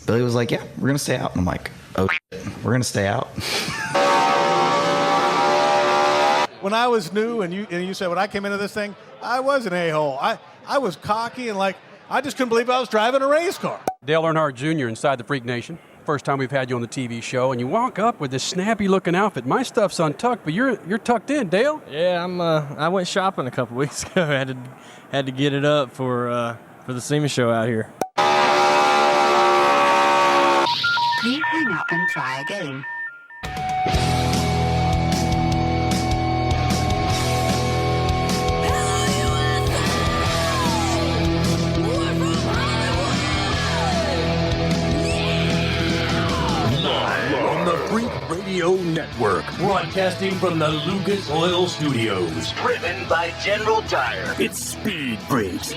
Billy was like, yeah, we're going to stay out. And I'm like, oh, shit, we're going to stay out. When I was new and you said when I came into this thing, I was an a-hole. I was cocky and like, I just couldn't believe I was driving a race car. Dale Earnhardt Jr. inside the Freak Nation. First time we've had you on the TV show, and you walk up with this snappy-looking outfit. My stuff's untucked, but you're tucked in, Dale. Yeah, I went shopping a couple weeks ago. I had to get it up for the SEMA show out here. Please hang up and try again. Freak Radio Network, broadcasting from the Lucas Oil Studios. Driven by General Tire. It's Speed Freaks.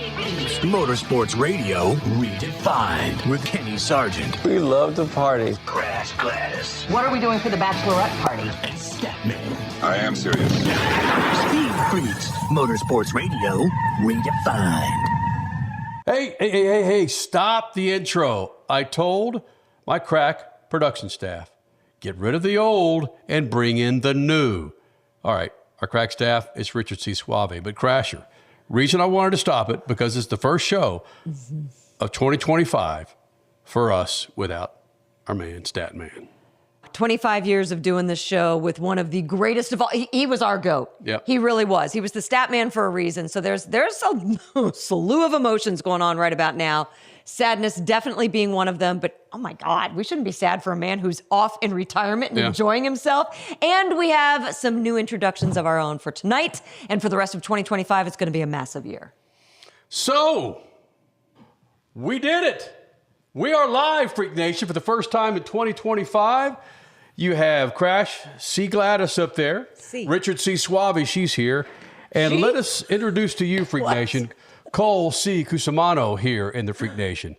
Motorsports Radio redefined with Kenny Sargent. We love to party. Crash Gladys. What are we doing for the bachelorette party? And Statman. I am serious. Speed Freaks. Motorsports Radio redefined. Hey, stop the intro. I told my crack production staff, get rid of the old and bring in the new. All right, our crack staff is Richard C. Suave, but Crasher, reason I wanted to stop it, because it's the first show of 2025 for us without our man, Statman. 25 years of doing this show with one of the greatest of all. He was our GOAT. Yep. He really was. He was the stat man for a reason. So there's a slew of emotions going on right about now. Sadness definitely being one of them. But, oh, my God, we shouldn't be sad for a man who's off in retirement and enjoying himself. And we have some new introductions of our own for tonight. And for the rest of 2025, it's going to be a massive year. So, we did it. We are live, Freak Nation, for the first time in 2025. You have Crash C. Gladys up there. C. Richard C. Suave, she's here. And let us introduce to you, Freak Nation, Cole C. Cusimano here in the Freak Nation.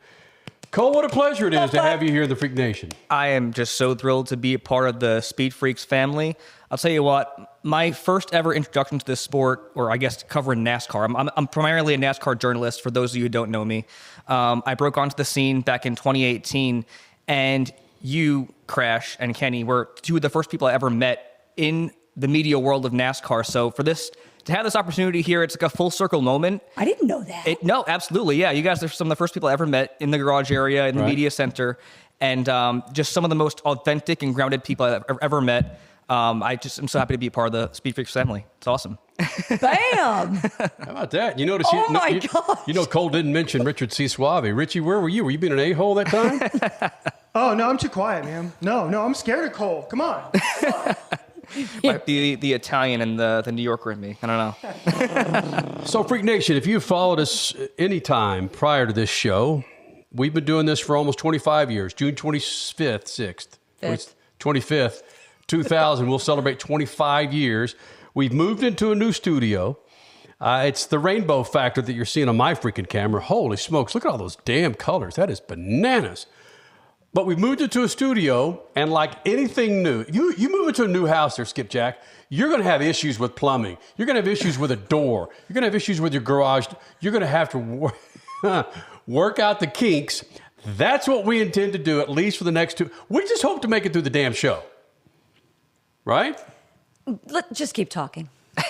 Cole, what a pleasure it is to have you here in the Freak Nation. I am just so thrilled to be a part of the Speed Freaks family. I'll tell you what, my first ever introduction to this sport, or I guess covering NASCAR, I'm primarily a NASCAR journalist, for those of you who don't know me. I broke onto the scene back in 2018, and you, Crash, and Kenny were two of the first people I ever met in the media world of NASCAR. So for this, to have this opportunity here, it's like a full circle moment. I didn't know that. No, absolutely. Yeah, you guys are some of the first people I ever met in the garage area, in the media center, and just some of the most authentic and grounded people I've ever met. I'm so happy to be a part of the Speed Freaks family. It's awesome. Bam! How about that? You notice? Oh my gosh! You know, Cole didn't mention Richard C. Suave. Richie, where were you? Were you being an a-hole that time? Oh, no, I'm too quiet, man. No, I'm scared of Cole. Come on. Might be the Italian and the New Yorker in me. I don't know. So, Freak Nation, if you've followed us any time prior to this show, we've been doing this for almost 25 years. June 25th, 25th, 2000, we'll celebrate 25 years. We've moved into a new studio. It's the rainbow factor that you're seeing on my freaking camera. Holy smokes, look at all those damn colors. That is bananas. But we've moved into a studio, and like anything new, you move into a new house there, Skipjack, you're going to have issues with plumbing. You're going to have issues with a door. You're going to have issues with your garage. You're going to have to work out the kinks. That's what we intend to do, at least for the next two. We just hope to make it through the damn show. Right? Just keep talking. I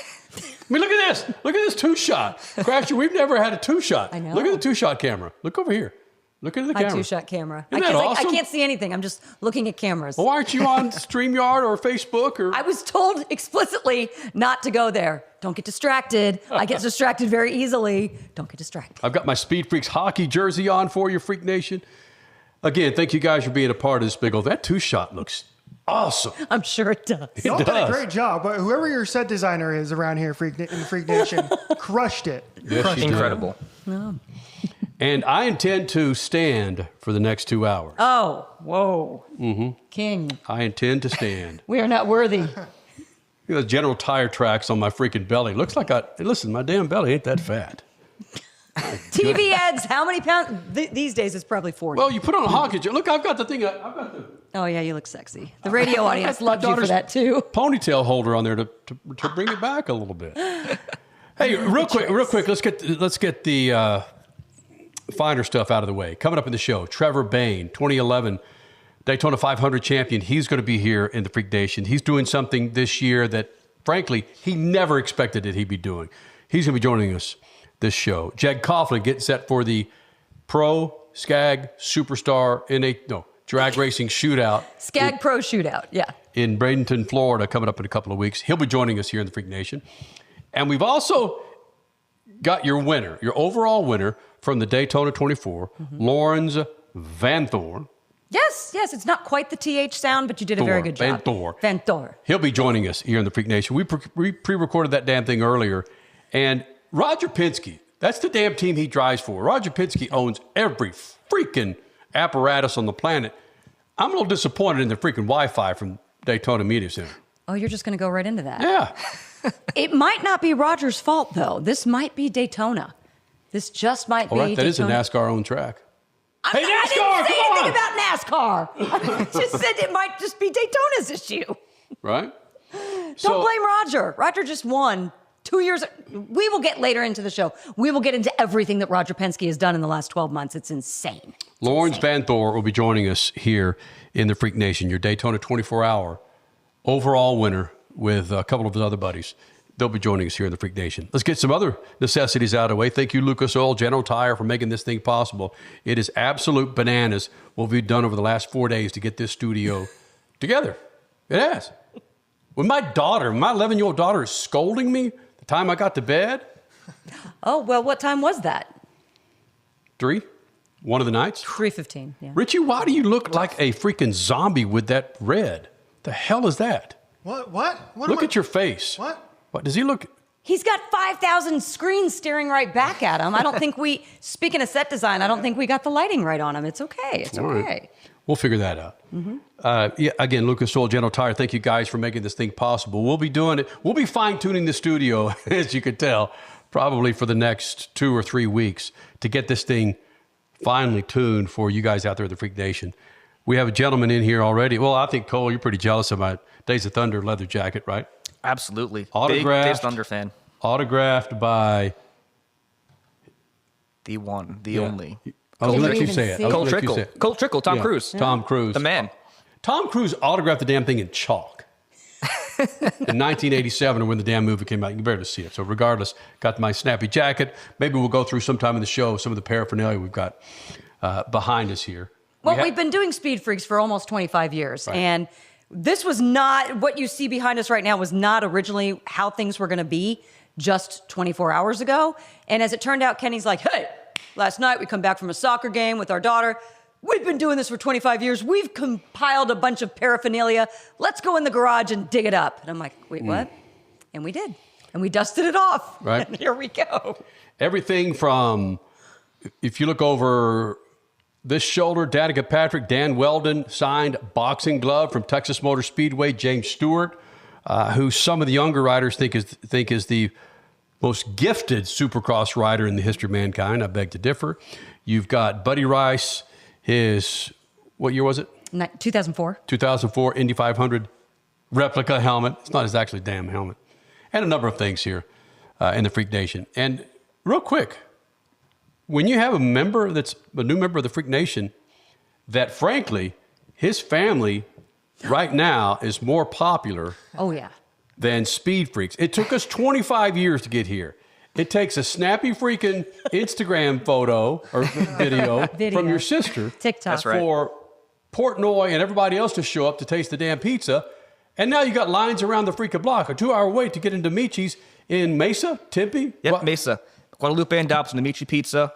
mean, look at this. Look at this two-shot. Crasher, we've never had a two-shot. I know. Look at the two-shot camera. Look over here. Look at the camera. My two-shot camera. Isn't that awesome? I can't see anything. I'm just looking at cameras. Well, why aren't you on StreamYard or Facebook? Or I was told explicitly not to go there. Don't get distracted. I get distracted very easily. Don't get distracted. I've got my Speed Freaks hockey jersey on for you, Freak Nation. Again, thank you guys for being a part of this big old. That two-shot looks awesome. I'm sure it does. Y'all did a great job, but whoever your set designer is around here in the Freak Nation crushed it. Yes, Incredible. No. And I intend to stand for the next 2 hours. Oh, whoa. Mm-hmm. King. I intend to stand. We are not worthy. Look at those General Tire tracks on my freaking belly. Looks like listen, my damn belly ain't that fat. TV ads, how many pounds? These days it's probably 40. Well, you put on a hockey jersey. Look, I've got the thing. I've got the... Oh, yeah, you look sexy. The radio audience loved you for that, too. Ponytail holder on there to bring it back a little bit. Hey, real quick, let's get the finer stuff out of the way. Coming up in the show, Trevor Bayne, 2011 Daytona 500 champion. He's going to be here in the Freak Nation. He's doing something this year that, frankly, he never expected that he'd be doing. He's going to be joining us this show. Jed Coughlin getting set for the Pro Skag Superstar drag racing shootout. Skag Pro Shootout, yeah. In Bradenton, Florida, coming up in a couple of weeks. He'll be joining us here in the Freak Nation. And we've also got your winner, your overall winner from the Daytona 24, Lawrence Vanthoor. Yes, it's not quite the TH sound, but you did a very good job. Vanthoor. He'll be joining us here in the Freak Nation. We pre-recorded that damn thing earlier. And Roger Penske, that's the damn team he drives for. Roger Penske owns every freaking apparatus on the planet. I'm a little disappointed in the freaking Wi-Fi from Daytona Media Center. Oh, you're just going to go right into that. Yeah. It might not be Roger's fault, though. This might be Daytona. This just might be All right, that Daytona. is a NASCAR-owned track. Hey, NASCAR, I didn't say anything about NASCAR. I just said it might just be Daytona's issue. Right? Don't blame Roger. Roger just won 2 years. We will get later into the show. We will get into everything that Roger Penske has done in the last 12 months. It's insane. Lawrence Vanthoor will be joining us here in the Freak Nation, your Daytona 24-hour overall winner with a couple of his other buddies. They'll be joining us here in the Freak Nation. Let's get some other necessities out of the way. Thank you, Lucas Oil, General Tire, for making this thing possible. It is absolute bananas what we've done over the last 4 days to get this studio together. It has. When my 11-year-old daughter is scolding me the time I got to bed. Oh, well, what time was that? 3? One of the nights? 3:15, yeah. Richie, why do you look like a freaking zombie with that red? The hell is that? What? Look at your face. What does he look? He's got 5,000 screens staring right back at him. I don't think speaking of set design, I don't think we got the lighting right on him. It's okay. It's All okay. right. We'll figure that out. Again, Lucas Oil, General Tire, thank you guys for making this thing possible. We'll be doing it. We'll be fine-tuning the studio, as you could tell, probably for the next 2 or 3 weeks to get this thing finally tuned for you guys out there at the Freak Nation. We have a gentleman in here already. Well, I think, Cole, you're pretty jealous of my Days of Thunder leather jacket, right? Absolutely. Autographed. Big Days of Thunder fan. Autographed by... The one, the only. I'll Can let you you even say it. see? I'll Cole let you Trickle. say it. Cole Trickle, Tom Yeah. Cruise. Tom Cruise. The man. Tom Cruise autographed the damn thing in chalk. In 1987, when the damn movie came out, you can barely see it. So regardless, got my snappy jacket. Maybe we'll go through sometime in the show some of the paraphernalia we've got behind us here. Well, we've been doing Speed Freaks for almost 25 years. Right. And this was not, what you see behind us right now was not originally how things were going to be just 24 hours ago. And as it turned out, Kenny's like, hey, last night we come back from a soccer game with our daughter. We've been doing this for 25 years. We've compiled a bunch of paraphernalia. Let's go in the garage and dig it up. And I'm like, wait, what? And we did. And we dusted it off. Right. And here we go. Everything from, if you look over this shoulder, Danica Patrick, Dan Weldon signed boxing glove from Texas Motor Speedway, James Stewart, who some of the younger riders think is the most gifted Supercross rider in the history of mankind. I beg to differ. You've got Buddy Rice, what year was it? 2004. 2004 Indy 500 replica helmet. It's not his actually damn helmet. And a number of things here in the Freak Nation. And real quick, when you have a member that's a new member of the Freak Nation that, frankly, his family right now is more popular than Speed Freaks. It took us 25 years to get here. It takes a snappy freaking Instagram photo or video from your sister TikTok. That's right. for Portnoy and everybody else to show up to taste the damn pizza. And now you got lines around the freaking block, a 2-hour wait to get into Michi's in Mesa, Tempe. Yep, Mesa. Guadalupe and Dobson, the Michi Pizza.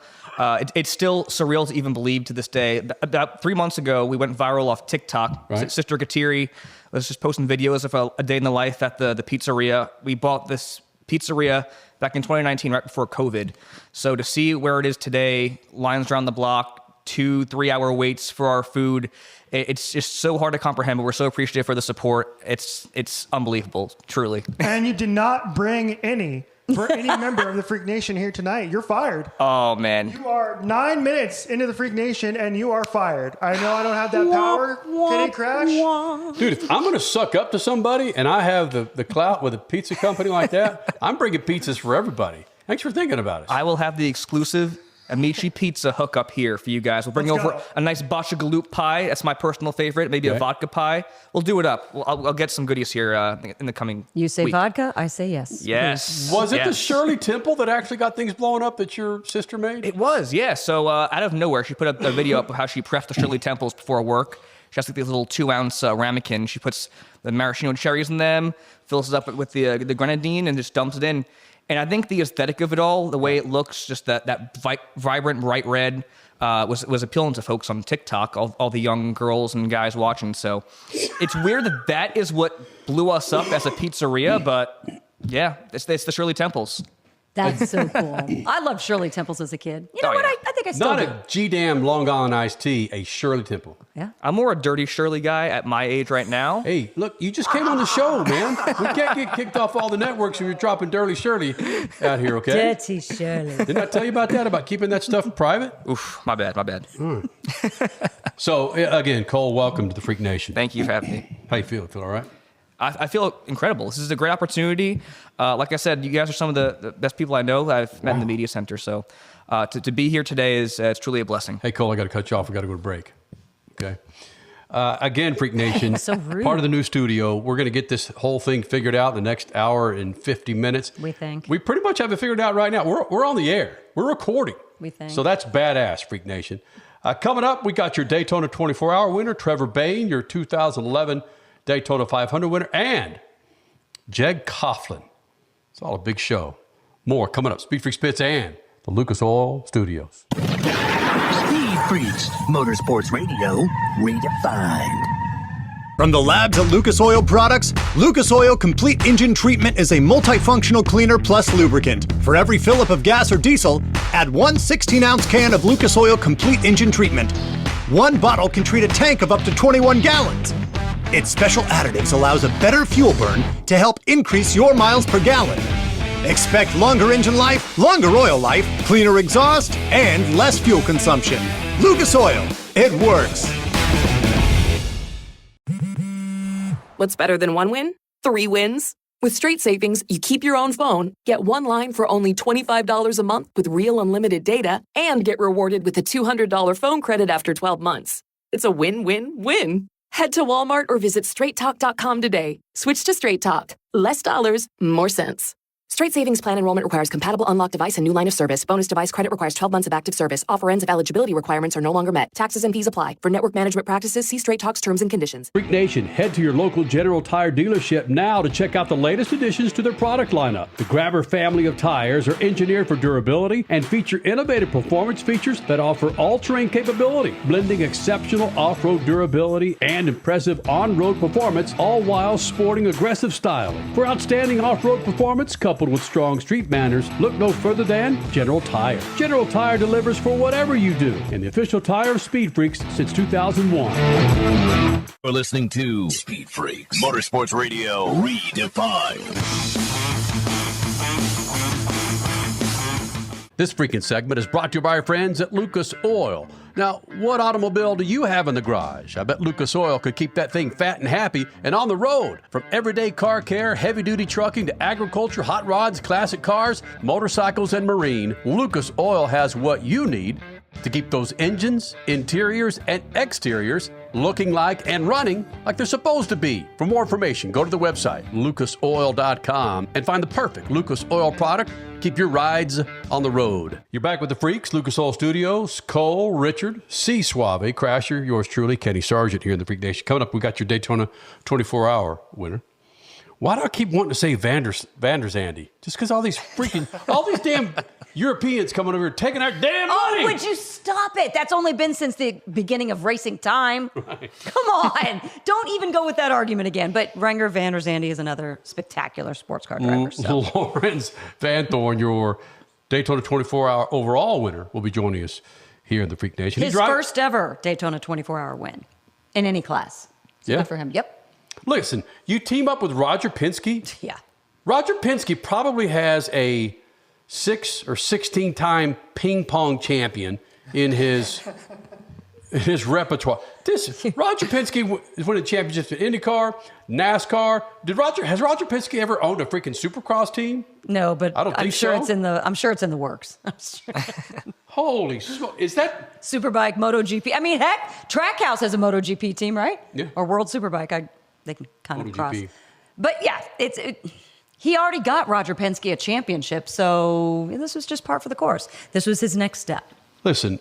It's still surreal to even believe to this day. About 3 months ago, we went viral off TikTok. Right. Sister Kateri was just posting videos of a day in the life at the pizzeria. We bought this pizzeria back in 2019, right before COVID. So to see where it is today, lines around the block, 2-3 hour waits for our food, it's just so hard to comprehend, but we're so appreciative for the support. It's unbelievable, truly. And you did not bring any for any member of the Freak Nation here tonight. You're fired. Oh, man. You are 9 minutes into the Freak Nation, and you are fired. I know I don't have that power. Kitty Crash. Dude, if I'm going to suck up to somebody and I have the clout with a pizza company like that, I'm bringing pizzas for everybody. Thanks for thinking about us. I will have the exclusive Amici Pizza hookup here for you guys. We'll bring Let's over go. a nice botchagaloop pie. That's my personal favorite. Maybe a vodka pie. We'll do it up. I'll get some goodies here in the coming You say week. vodka, I say yes. Yes. Was it the Yes. Shirley Temple that actually got things blown up that your sister made? It was, yeah. So out of nowhere, she put up a video up of how she preps the Shirley Temples before work. She has like these little 2-ounce ramekin. She puts the maraschino cherries in them, fills it up with the grenadine, and just dumps it in. And I think the aesthetic of it all, the way it looks, just that vibrant, bright red, was appealing to folks on TikTok, all the young girls and guys watching. So it's weird that is what blew us up as a pizzeria, but yeah, it's the Shirley Temples. That's so cool. I loved Shirley Temples as a kid. You know what? yeah. I think I still Not do. a G-damn Long Island iced tea, a Shirley Temple. Yeah. I'm more a dirty Shirley guy at my age right now. Hey, look, you just came on the show, man. We can't get kicked off all the networks if you're dropping Dirty Shirley out here, okay? Dirty Shirley. Didn't I tell you about that, about keeping that stuff private? Oof, my bad. So, again, Cole, welcome to the Freak Nation. Thank you for having me. How you feel? Feel all right? I feel incredible. This is a great opportunity. Like I said, you guys are some of the best people I know that I've met in the media center. So to be here today is it's truly a blessing. Hey, Cole, I got to cut you off. We got to go to break. Okay. Again, Freak Nation, So rude. part of the new studio. We're going to get this whole thing figured out in the next hour and 50 minutes. We think. We pretty much have it figured out right now. We're on the air. We're recording. We think. So that's badass, Freak Nation. Coming up, we got your Daytona 24-hour winner, Trevor Bayne, your 2011 Daytona 500 winner, and Jeg Coughlin. It's all a big show. More coming up. Speed Freaks Pits and the Lucas Oil Studios. Speed Freaks, Motorsports Radio, redefined. From the labs at Lucas Oil Products, Lucas Oil Complete Engine Treatment is a multifunctional cleaner plus lubricant. For every fill-up of gas or diesel, add one 16-ounce can of Lucas Oil Complete Engine Treatment. One bottle can treat a tank of up to 21 gallons. Its special additives allows a better fuel burn to help increase your miles per gallon. Expect longer engine life, longer oil life, cleaner exhaust, and less fuel consumption. Lucas Oil, it works. What's better than one win? 3 wins. With Straight Savings, you keep your own phone, get one line for only $25 a month with real unlimited data, and get rewarded with a $200 phone credit after 12 months. It's a win-win-win. Head to Walmart or visit straighttalk.com today. Switch to Straight Talk. Less dollars, more sense. Straight Savings Plan enrollment requires compatible unlocked device and new line of service. Bonus device credit requires 12 months of active service. Offer ends if eligibility requirements are no longer met. Taxes and fees apply. For network management practices, see Straight Talk's terms and conditions. Freak Nation, head to your local General Tire dealership now to check out the latest additions to their product lineup. The Grabber family of tires are engineered for durability and feature innovative performance features that offer all-terrain capability, blending exceptional off-road durability and impressive on-road performance, all while sporting aggressive styling. For outstanding off-road performance coupled with strong street manners, look no further than General Tire. General Tire delivers for whatever you do, and the official tire of Speed Freaks since 2001. We're listening to Speed Freaks, Motorsports Radio, redefined. This freaking segment is brought to you by our friends at Lucas Oil. Now, what automobile do you have in the garage? I bet Lucas Oil could keep that thing fat and happy and on the road. From everyday car care, heavy-duty trucking to agriculture, hot rods, classic cars, motorcycles, and marine, Lucas Oil has what you need to keep those engines, interiors, and exteriors looking like and running like they're supposed to be. For more information, go to the website, lucasoil.com, and find the perfect Lucas Oil product. Keep your rides on the road. You're back with the Freaks, Lucas Oil Studios, Cole, Richard, C. Suave, Crasher, yours truly, Kenny Sargent here in the Freak Nation. Coming up, we got your Daytona 24-hour winner. Why do I keep wanting to say Vander's Andy? Just because all these damn Europeans coming over here taking our damn money. Oh, would you stop it? That's only been since the beginning of racing time. Right. Come on. Don't even go with that argument again. But Renger van der Zande is another spectacular sports car driver. So. Lawrence Vanthoor, your Daytona 24-hour overall winner, will be joining us here in the Freak Nation. His first ever Daytona 24-hour win in any class. So yeah. Good for him. Yep. Listen, you team up with Roger Penske. Yeah. Roger Penske probably has a 6 or 16-time ping pong champion in his his repertoire. This Roger Penske is winning championships in IndyCar, NASCAR. Has Roger Penske ever owned a freaking Supercross team? No, but I don't think I'm sure so. I'm sure it's in the works. I'm sure. Holy smoke! Is that Superbike, MotoGP? I mean, heck, Trackhouse has a MotoGP team, right? Yeah. Or World Superbike. They can kind of MotoGP. cross. But yeah, he already got Roger Penske a championship, so this was just par for the course. This was his next step. Listen,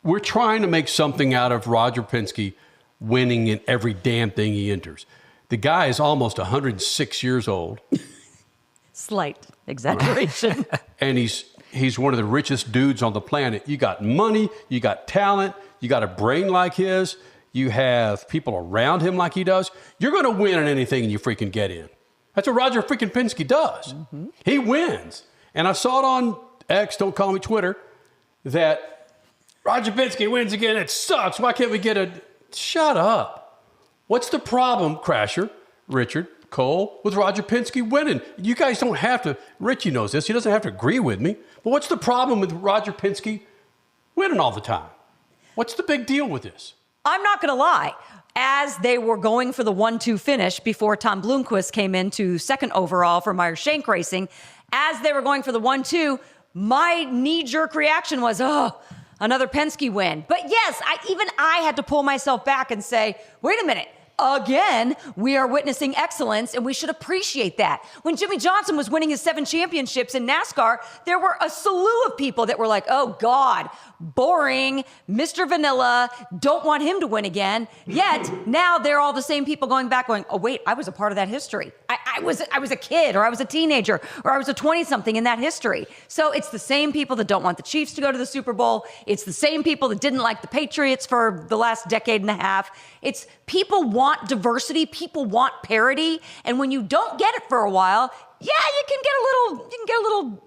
we're trying to make something out of Roger Penske winning in every damn thing he enters. The guy is almost 106 years old. Slight exaggeration. And he's one of the richest dudes on the planet. You got money, you got talent, you got a brain like his, you have people around him like he does. You're going to win in anything you freaking get in. That's what Roger freaking Penske does. Mm-hmm. He wins. And I saw it on X, don't call me Twitter, that Roger Penske wins again. It sucks. Why can't we get a... Shut up. What's the problem, Crasher, Richard, Cole, with Roger Penske winning? You guys don't have to... Richie knows this. He doesn't have to agree with me. But what's the problem with Roger Penske winning all the time? What's the big deal with this? I'm not going to lie. As they were going for the 1-2 finish before Tom Bloomquist came into second overall for Meyer Shank Racing, as they were going for the 1-2, my knee-jerk reaction was, oh... another Penske win. But yes, I had to pull myself back and say, wait a minute. Again, we are witnessing excellence, and we should appreciate that. When Jimmy Johnson was winning his 7 championships in NASCAR, there were a slew of people that were like, oh, God, boring, Mr. Vanilla, don't want him to win again. Yet, now they're all the same people going back going, oh, wait, I was a part of that history. I was a kid, or I was a teenager, or I was a 20-something in that history. So it's the same people that don't want the Chiefs to go to the Super Bowl. It's the same people that didn't like the Patriots for the last decade and a half. It's people want diversity, people want parity, and when you don't get it for a while, yeah, you can get a little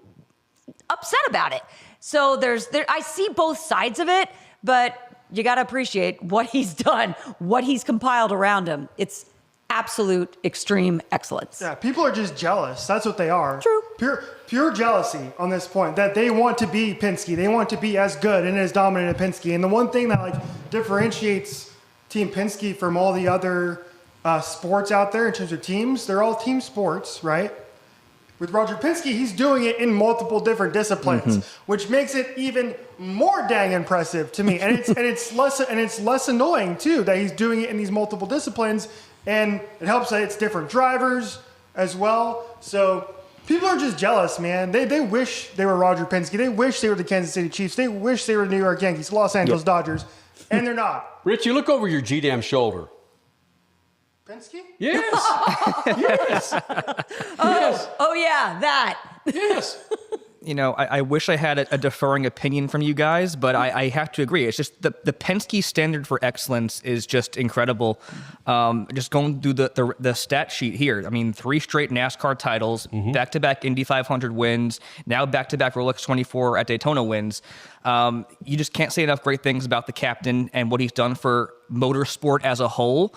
upset about it. So I see both sides of it, but you got to appreciate what he's done, what he's compiled around him. It's absolute extreme excellence. Yeah, people are just jealous. That's what they are. True. Pure jealousy on this point, that they want to be Penske. They want to be as good and as dominant as Penske. And the one thing that differentiates Team Penske from all the other sports out there in terms of teams, they're all team sports, right? With Roger Penske, he's doing it in multiple different disciplines, which makes it even more dang impressive to me. And it's less annoying too that he's doing it in these multiple disciplines, and it helps that it's different drivers as well. So people are just jealous, man. They wish they were Roger Penske. They wish they were the Kansas City Chiefs. They wish they were the New York Yankees, Los Angeles Dodgers, and they're not. Rich, you look over your G-damn shoulder. Penske? Yes. Yes. Oh yeah, that. Yes. You know, I wish I had a deferring opinion from you guys, but I have to agree. It's just the Penske standard for excellence is just incredible. Just going through the stat sheet here. I mean, 3 straight NASCAR titles, back-to-back Indy 500 wins, now back-to-back Rolex 24 at Daytona wins. You just can't say enough great things about the captain and what he's done for motorsport as a whole.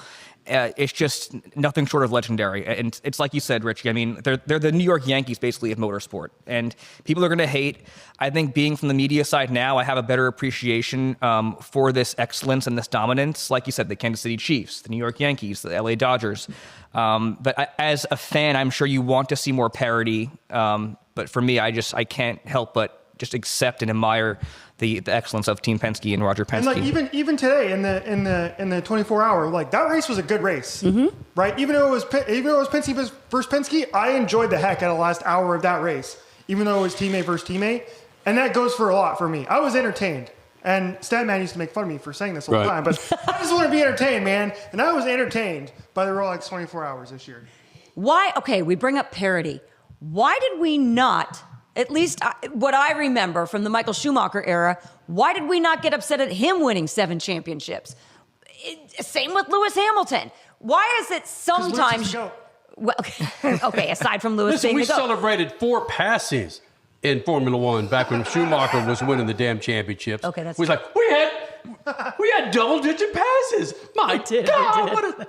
It's just nothing short of legendary. And it's like you said, Richie, I mean, they're the New York Yankees, basically, of motorsport. And people are going to hate. I think being from the media side now, I have a better appreciation for this excellence and this dominance. Like you said, the Kansas City Chiefs, the New York Yankees, the LA Dodgers. But as a fan, I'm sure you want to see more parity. But for me, I can't help but just accept and admire the excellence of Team Penske and Roger Penske. And even today in the 24-hour, that race was a good race, right? Even though it was Penske versus Penske, I enjoyed the heck out of the last hour of that race, even though it was teammate versus teammate, and that goes for a lot for me. I was entertained, and Statman used to make fun of me for saying this all the time, but I just want to be entertained, man, and I was entertained by the Rolex 24 hours this year. Why? Okay, we bring up parity. Why did we not? At least what I remember from the Michael Schumacher era, why did we not get upset at him winning 7 championships? Same with Lewis Hamilton. Why is it sometimes... Well, okay, aside from Lewis being we the GOAT. celebrated 4 passes in Formula One back when Schumacher was winning the damn championships. Okay, that's true. Like, we had double-digit passes. My God,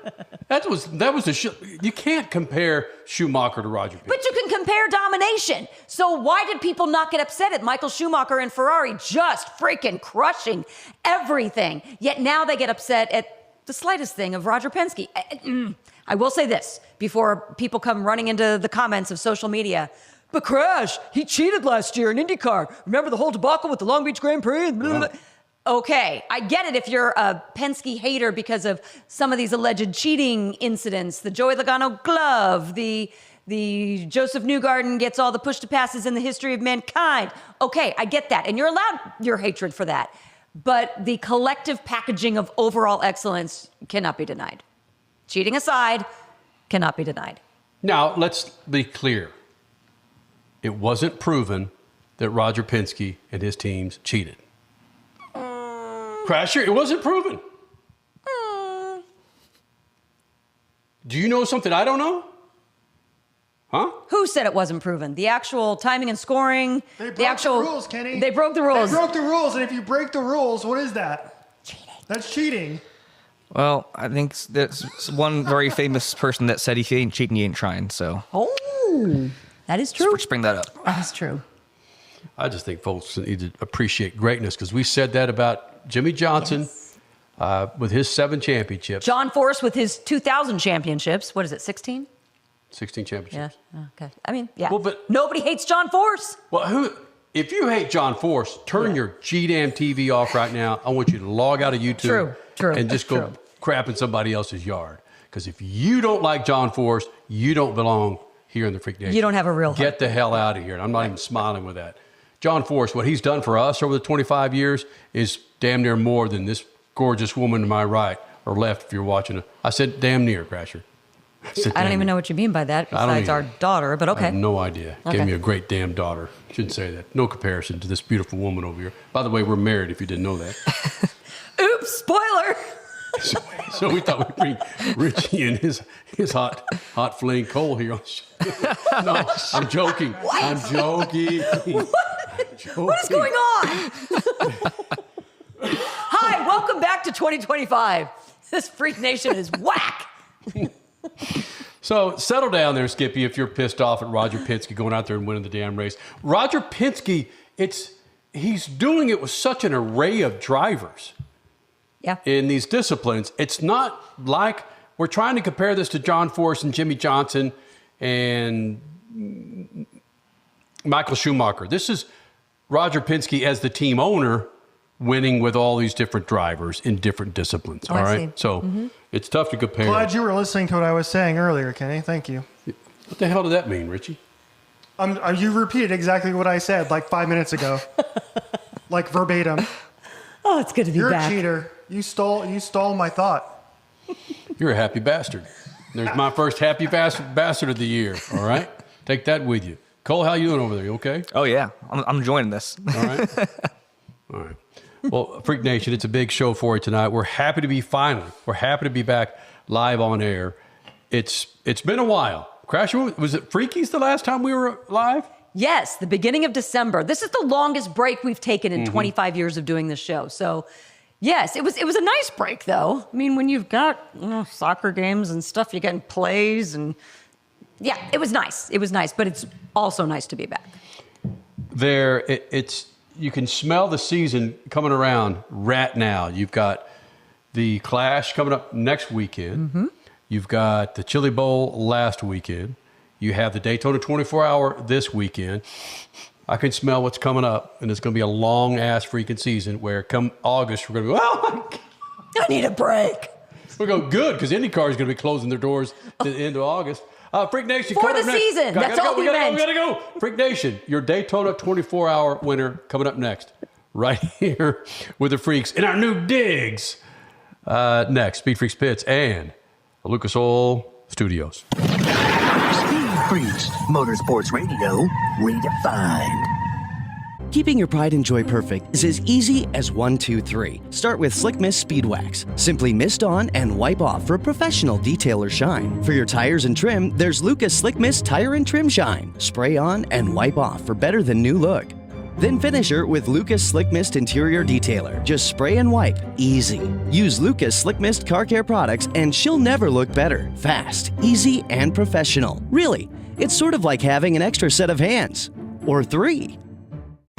That was you can't compare Schumacher to Roger Penske. But you can compare domination. So why did people not get upset at Michael Schumacher and Ferrari just freaking crushing everything? Yet now they get upset at the slightest thing of Roger Penske. I will say this before people come running into the comments of social media. But Crash, he cheated last year in IndyCar. Remember the whole debacle with the Long Beach Grand Prix? Blah, blah, blah. Okay, I get it if you're a Penske hater because of some of these alleged cheating incidents, the Joey Logano glove, the Joseph Newgarden gets all the push-to-passes in the history of mankind. Okay, I get that, and you're allowed your hatred for that. But the collective packaging of overall excellence cannot be denied. Cheating aside, cannot be denied. Now, let's be clear. It wasn't proven that Roger Penske and his teams cheated. Crasher, it wasn't proven. Do you know something I don't know? Huh? Who said it wasn't proven? The actual timing and scoring? They broke the rules, Kenny. They broke the rules. They broke the rules, and if you break the rules, what is that? Cheating. That's cheating. Well, I think there's one very famous person that said if you ain't cheating, you ain't trying. So. Oh, that is true. Let's bring that up. That is true. I just think folks need to appreciate greatness because we said that about Jimmy Johnson with his 7 championships. John Force with his 2,000 championships. What is it, 16? 16 championships. Yeah, okay. I mean, yeah. Well, but nobody hates John Force. Well, if you hate John Force, turn your G-damn TV off right now. I want you to log out of YouTube and just go crap in somebody else's yard. Because if you don't like John Force, you don't belong here in the Freak Nation. You don't have a real Get the hell out of here. And I'm not even smiling with that. John Force, what he's done for us over the 25 years is damn near more than this gorgeous woman to my right or left if you're watching it. I said damn near, Crasher. I don't even know what you mean by that besides our daughter, but okay. I have no idea. Okay. Gave me a great damn daughter. Shouldn't say that. No comparison to this beautiful woman over here. By the way, we're married if you didn't know that. Oops, spoiler. So we thought we'd bring Richie and his hot fling Cole here on the show. No, I'm joking. What? I'm joking. What is going on? Hi, welcome back to 2025. This Freak Nation is whack. So settle down there, Skippy, if you're pissed off at Roger Penske going out there and winning the damn race. Roger Penske, he's doing it with such an array of drivers. Yeah. In these disciplines. It's not like we're trying to compare this to John Force and Jimmy Johnson and Michael Schumacher. This is Roger Penske as the team owner winning with all these different drivers in different disciplines. Oh, all I right. see. So it's tough to compare. Glad you were listening to what I was saying earlier, Kenny. Thank you. What the hell did that mean, Richie? You repeated exactly what I said like 5 minutes ago. Like verbatim. Oh, it's good to be You're back. a cheater. You stole my thought. You're a happy bastard. There's my first happy bastard of the year. All right. Take that with you. Cole, how you doing over there? You okay? Oh, yeah. I'm enjoying this. All right. All right. Well, Freak Nation, it's a big show for you tonight. We're happy to be back live on air. It's been a while. Crasher, was it Freakies the last time we were live? Yes, the beginning of December. This is the longest break we've taken in 25 years of doing this show. So, yes, it was a nice break, though. I mean, when you've got soccer games and stuff, you're getting plays and yeah, it was nice. It was nice, but it's also nice to be back. You can smell the season coming around right now. You've got the Clash coming up next weekend. Mm-hmm. You've got the Chili Bowl last weekend. You have the Daytona 24-hour this weekend. I can smell what's coming up, and it's going to be a long-ass freaking season where come August, we're going to go, oh, my God. I need a break. We're going to go good because IndyCar is going to be closing their doors at the end of August. Freak Nation. For the season. That's all we meant. We got to go. Freak Nation, your Daytona 24-hour winner coming up next. Right here with the Freaks in our new digs. Next, SpeedFreaks Pits and the Lucas Oil Studios. SpeedFreaks, Motorsports Radio, redefined. Keeping your pride and joy perfect is as easy as 1, 2, 3. Start with Slick Mist Speed Wax. Simply mist on and wipe off for a professional detail or shine. For your tires and trim, there's Lucas Slick Mist Tire and Trim Shine. Spray on and wipe off for better than new look. Then finish her with Lucas Slick Mist Interior Detailer. Just spray and wipe. Easy. Use Lucas Slick Mist car care products and she'll never look better. Fast, easy, and professional. Really, it's sort of like having an extra set of hands. Or 3.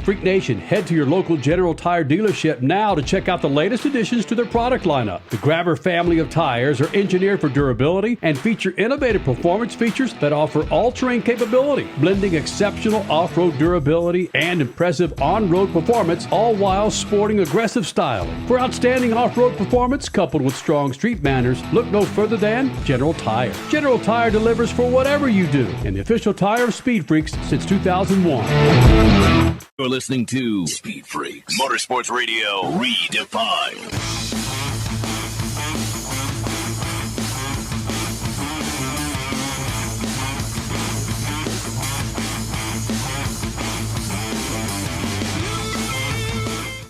Freak Nation, head to your local General Tire dealership now to check out the latest additions to their product lineup. The Grabber family of tires are engineered for durability and feature innovative performance features that offer all-terrain capability, blending exceptional off-road durability and impressive on-road performance, all while sporting aggressive styling. For outstanding off-road performance coupled with strong street manners, look no further than General Tire. General Tire delivers for whatever you do, and the official tire of Speed Freaks since 2001. You're listening to Speed Freaks, Motorsports Radio Redefined.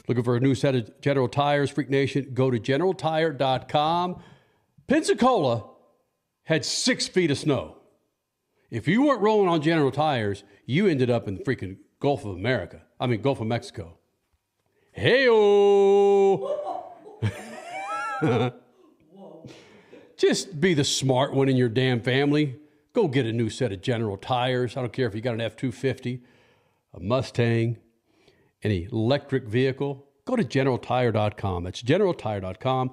Looking for a new set of General Tires, Freak Nation? Go to GeneralTire.com. Pensacola had 6 feet of snow. If you weren't rolling on General Tires, you ended up in the freaking Gulf of Mexico. Hey-o! Just be the smart one in your damn family. Go get a new set of General Tires. I don't care if you got an F-250, a Mustang, any electric vehicle. Go to GeneralTire.com. That's GeneralTire.com.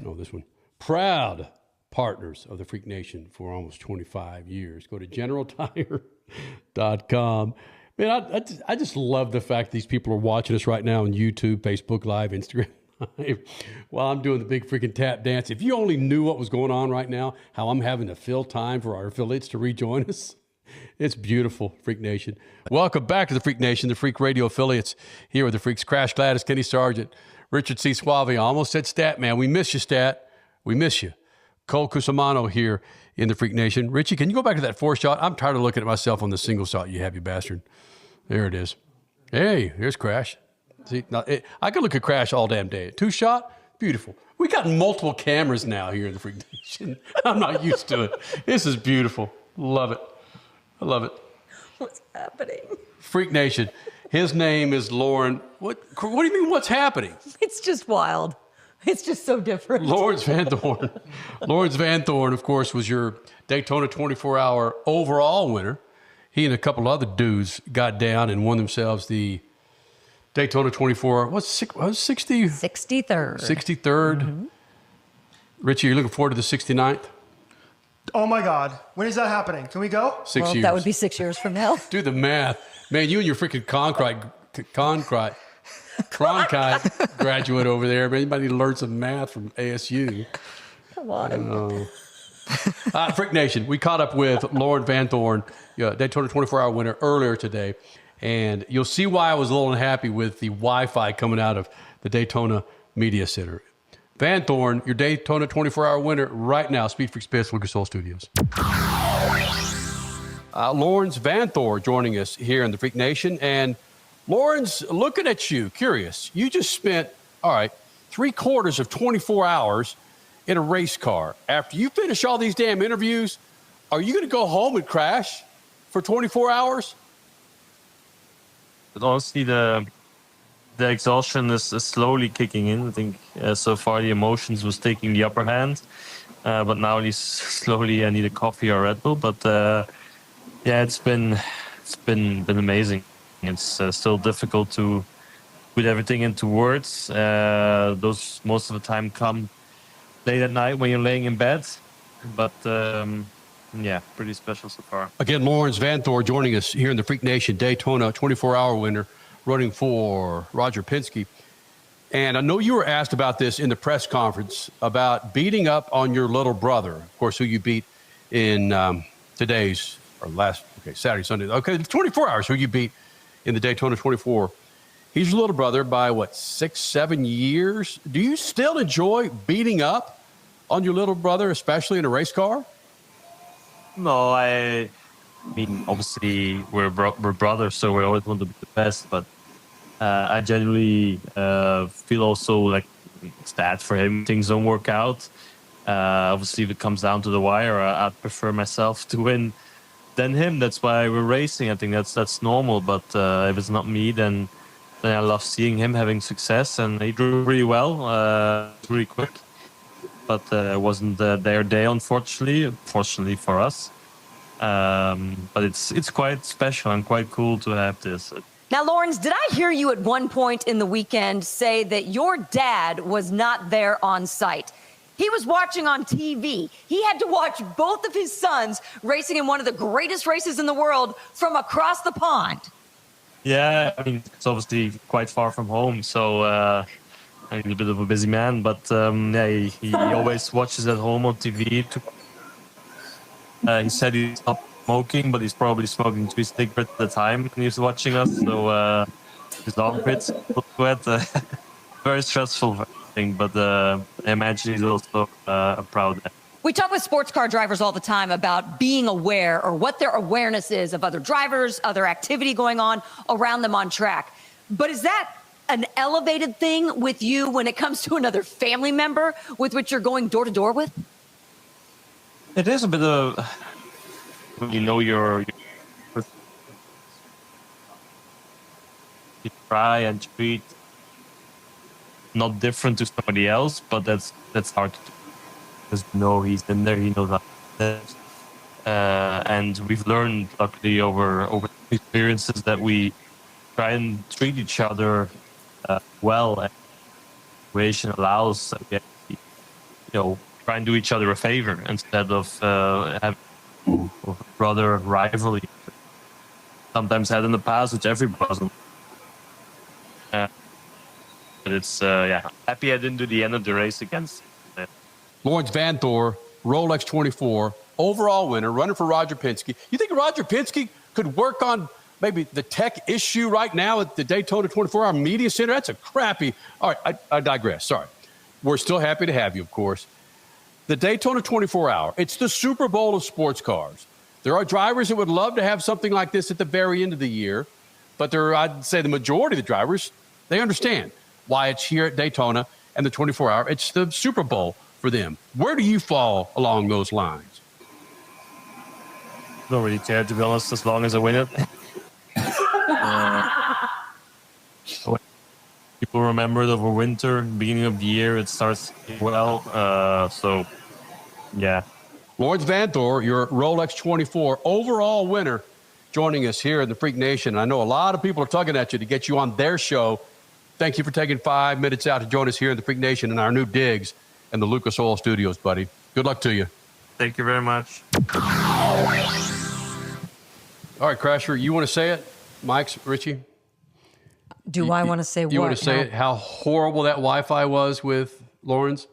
No, this one. Proud partners of the Freak Nation for almost 25 years. Go to GeneralTire.com. Man, I just love the fact these people are watching us right now on YouTube, Facebook Live, Instagram Live, while I'm doing the big freaking tap dance. If you only knew what was going on right now, how I'm having to fill time for our affiliates to rejoin us. It's beautiful, Freak Nation. Welcome back to the Freak Nation, the Freak Radio affiliates here with the Freaks. Crash Gladys, Kenny Sargent, Richard C. Suave. I almost said Stat Man. We miss you, Stat. We miss you. Cole Cusimano here in the Freak Nation. Richie, can you go back to that 4 shot? I'm tired of looking at myself on the single shot, you happy bastard. There it is. Hey, here's Crash. See, now, I could look at Crash all damn day. 2 shot, beautiful. We got multiple cameras now here in the Freak Nation. I'm not used to it. This is beautiful. Love it. I love it. What's happening? Freak Nation. His name is Lauren. What do you mean, what's happening? It's just wild. It's just so different. Lawrence Vanthoor. Lawrence Vanthoor, of course, was your Daytona 24-hour overall winner. He and a couple other dudes got down and won themselves the Daytona 24. What's 60? 63rd. 63rd. Mm-hmm. Richie, you're looking forward to the 69th? Oh my God. When is that happening? Can we go? 6 years. That would be 6 years from now. Do the math. Man, you and your freaking Cronkite graduate over there. Man, anybody learn some math from ASU? Come on. Freak Nation, we caught up with Lauren Vanthoor, Daytona 24-hour winner, earlier today. And you'll see why I was a little unhappy with the Wi-Fi coming out of the Daytona Media Center. Vanthoor, your Daytona 24-hour winner right now, Speed Freaks Pits, Lucas Oil Studios. Lawrence Vanthoor joining us here in the Freak Nation. And Lawrence, looking at you, curious. You just spent, 3/4 of 24 hours in a race car. After you finish all these damn interviews, are you going to go home and crash for 24 hours? But honestly, the exhaustion is slowly kicking in. I think so far the emotions was taking the upper hand, but now slowly I need a coffee or Red Bull. But it's been amazing. It's still difficult to put everything into words. Those most of the time come late at night when you're laying in bed. But pretty special so far. Again, Lawrence Vanthoor joining us here in the Freak Nation, Daytona 24-hour winner, running for Roger Penske. And I know you were asked about this in the press conference about beating up on your little brother, of course, who you beat in Saturday, Sunday. 24 hours, who you beat in the Daytona 24. He's your little brother by 6-7 years. Do you still enjoy beating up on your little brother, especially in a race car? No, I mean, obviously we're brothers, so we always want to be the best. But I generally feel also like it's bad for him. Things don't work out. Obviously, if it comes down to the wire, I'd prefer myself to win than him. That's why we're racing. I think that's normal. But if it's not me, then I love seeing him having success. And he drove really well, really quick. But it wasn't their day, unfortunately. Fortunately for us. But it's quite special and quite cool to have this. Now, Lawrence, did I hear you at one point in the weekend say that your dad was not there on site? He was watching on TV. He had to watch both of his sons racing in one of the greatest races in the world from across the pond. Yeah, I mean, it's obviously quite far from home, so I'm a bit of a busy man. But he always watches at home on TV. He said he's not smoking, but he's probably smoking 3 cigarettes at a time when he's watching us. So his armpits wet. Very stressful thing, but I imagine he's also proud. We talk with sports car drivers all the time about being aware or what their awareness is of other drivers, other activity going on around them on track. But is that an elevated thing with you when it comes to another family member with which you're going door to door with? It is a bit of, you try and treat not different to somebody else, but that's hard to do. Because he's in there, he knows that. And we've learned, luckily, over experiences that we try and treat each other well, and the situation allows that we actually, try and do each other a favor instead of having a brother rivalry. Sometimes had in the past, which everybody doesn't. But it's happy I didn't do the end of the race against. Lawrence Vanthoor, Rolex 24, overall winner, running for Roger Penske. You think Roger Penske could work on maybe the tech issue right now at the Daytona 24-hour media center? That's a crappy. All right, I digress. Sorry. We're still happy to have you, of course. The Daytona 24-hour, it's the Super Bowl of sports cars. There are drivers that would love to have something like this at the very end of the year, but I'd say the majority of the drivers, they understand why it's here at Daytona and the 24-hour. It's the Super Bowl for them. Where do you fall along those lines? Don't really care, to be honest, as long as I win it. People remember it over winter, beginning of the year, it starts well. Yeah. Lawrence Vanthoor, your Rolex 24 overall winner, joining us here in the Freak Nation. I know a lot of people are tugging at you to get you on their show. Thank you for taking 5 minutes out to join us here in the Freak Nation in our new digs in the Lucas Oil Studios, buddy. Good luck to you. Thank you very much. All right, Crasher, you want to say it? Mike's, Richie? Do I want to say what? You want to say it? How horrible that Wi-Fi was with Lawrence?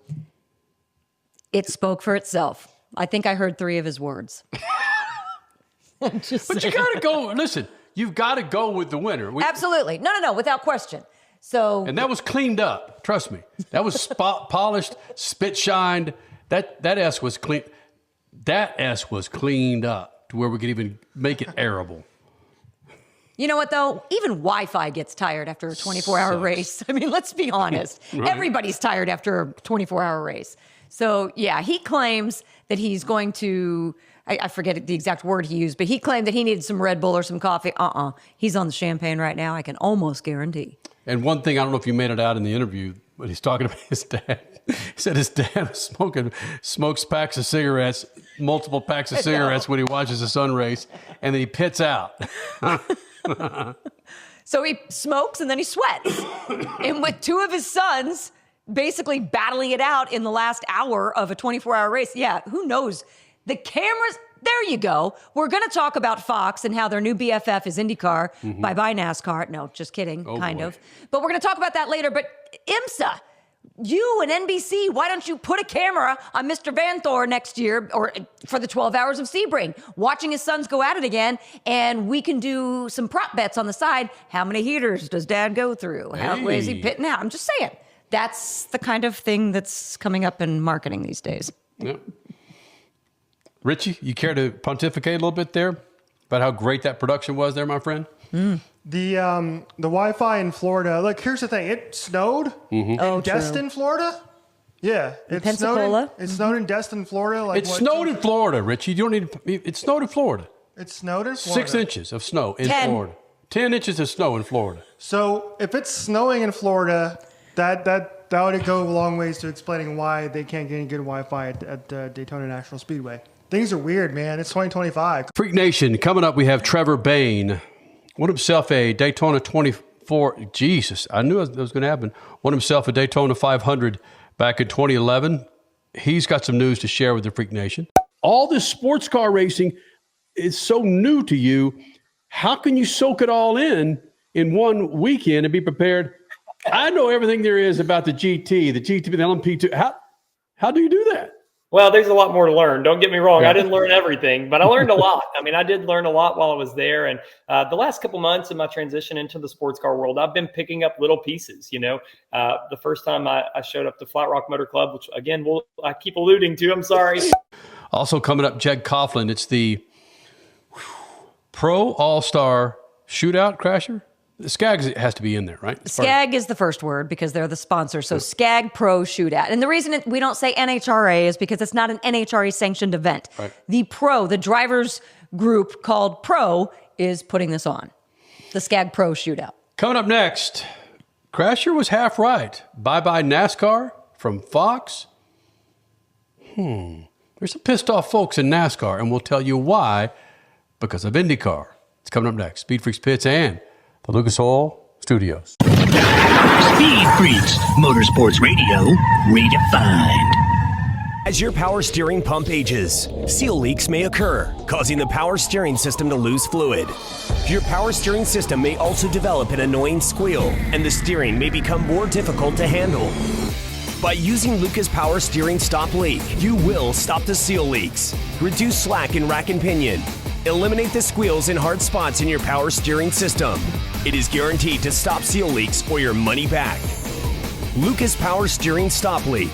It spoke for itself. I think I heard 3 of his words. But you got to go. Listen, you've got to go with the winner. Absolutely. No, without question. And that was cleaned up. Trust me. That was polished, spit shined. That S was clean. That S was cleaned up to where we could even make it airable. You know what, though? Even Wi-Fi gets tired after a 24-hour race. I mean, let's be honest. Right. Everybody's tired after a 24-hour race. So, yeah, he claims that he's going to, I forget the exact word he used, but he claimed that he needed some Red Bull or some coffee. He's on the champagne right now, I can almost guarantee. And one thing, I don't know if you made it out in the interview, but he's talking about his dad. He said his dad smokes packs of cigarettes, multiple packs of cigarettes when he watches the sun race, and then he pits out. So he smokes and then he sweats. And with 2 of his sons basically battling it out in the last hour of a 24-hour race, yeah, who knows? The cameras, there you go. We're going to talk about Fox and how their new BFF is IndyCar. Mm-hmm. Bye-bye, NASCAR. No, just kidding, kind of. But we're going to talk about that later. But IMSA, you and NBC, why don't you put a camera on Mr. Vanthoor next year or for the 12 hours of Sebring, watching his sons go at it again, and we can do some prop bets on the side. How many heaters does Dad go through? How is he pitting out? I'm just saying. That's the kind of thing that's coming up in marketing these days. Yep. Richie, you care to pontificate a little bit there about how great that production was there, my friend? The Wi-Fi in Florida. Look, here's the thing. It snowed in Destin, Florida. Yeah, it snowed in Destin, Florida. It snowed in Florida, Richie. You don't need. It snowed in Florida. It snowed in Florida. 6 inches of snow in 10. Florida. 10 inches of snow in Florida. So if it's snowing in Florida, that would go a long ways to explaining why they can't get any good Wi-Fi at Daytona National Speedway. Things are weird, man. It's 2025. Freak Nation, coming up, we have Trevor Bayne. Won himself a Daytona 24. Jesus, I knew that was going to happen. Won himself a Daytona 500 back in 2011. He's got some news to share with the Freak Nation. All this sports car racing is so new to you. How can you soak it all in one weekend and be prepared? I know everything there is about the GT, the LMP2. How do you do that? Well, there's a lot more to learn. Don't get me wrong. I didn't learn everything, but I learned a lot. I mean, I did learn a lot while I was there. And the last couple months in my transition into the sports car world, I've been picking up little pieces. The first time I showed up to Flat Rock Motor Club, which again, I keep alluding to, I'm sorry. Also coming up, Jed Coughlin. It's the Pro All-Star Shootout Crasher. The SCAG has to be in there, right? SCAG is the first word because they're the sponsor. So SCAG Pro Shootout. And the reason we don't say NHRA is because it's not an NHRA sanctioned event. Right. The Pro, the drivers group called Pro, is putting this on. The SCAG Pro Shootout. Coming up next, Crasher was half right. Bye-bye NASCAR from Fox. There's some pissed off folks in NASCAR, and we'll tell you why because of IndyCar. It's coming up next. Speed Freaks Pits and the Lucas Oil Studios. Speed Freaks, Motorsports Radio, redefined. As your power steering pump ages, seal leaks may occur, causing the power steering system to lose fluid. Your power steering system may also develop an annoying squeal, and the steering may become more difficult to handle. By using Lucas Power Steering Stop Leak, you will stop the seal leaks, reduce slack in rack and pinion, eliminate the squeals and hard spots in your power steering system. It is guaranteed to stop seal leaks or your money back. Lucas Power Steering Stop Leak.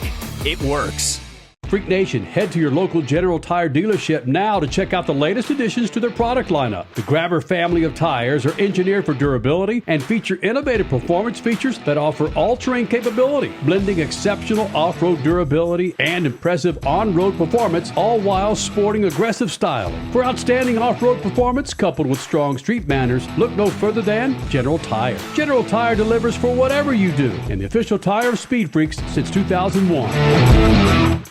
It works. Freak Nation, head to your local General Tire dealership now to check out the latest additions to their product lineup. The Grabber family of tires are engineered for durability and feature innovative performance features that offer all-terrain capability, blending exceptional off-road durability and impressive on-road performance, all while sporting aggressive styling. For outstanding off-road performance coupled with strong street manners, look no further than General Tire. General Tire delivers for whatever you do, and the official tire of Speed Freaks since 2001.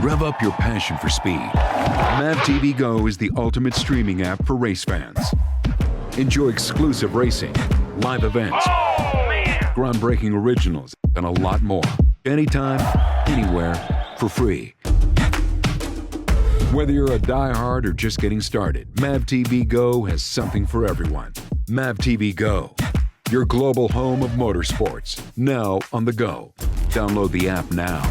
Rev up your passion for speed. Mav TV Go is the ultimate streaming app for race fans. Enjoy exclusive racing, live events, groundbreaking originals, and a lot more. Anytime, anywhere, for free. Whether you're a diehard or just getting started, Mav TV Go has something for everyone. Mav TV Go, your global home of motorsports, now on the go. Download the app now.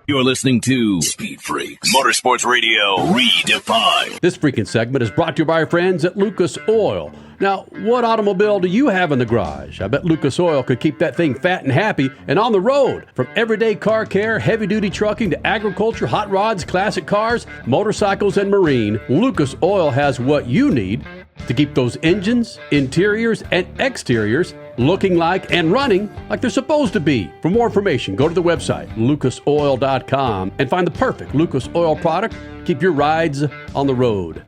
You're listening to Speed Freaks, Motorsports Radio, redefined. This freaking segment is brought to you by our friends at Lucas Oil. Now, what automobile do you have in the garage? I bet Lucas Oil could keep that thing fat and happy and on the road. From everyday car care, heavy-duty trucking to agriculture, hot rods, classic cars, motorcycles, and marine, Lucas Oil has what you need to keep those engines, interiors, and exteriors looking like and running like they're supposed to be. For more information, go to the website, lucasoil.com, and find the perfect Lucas Oil product. Keep your rides on the road.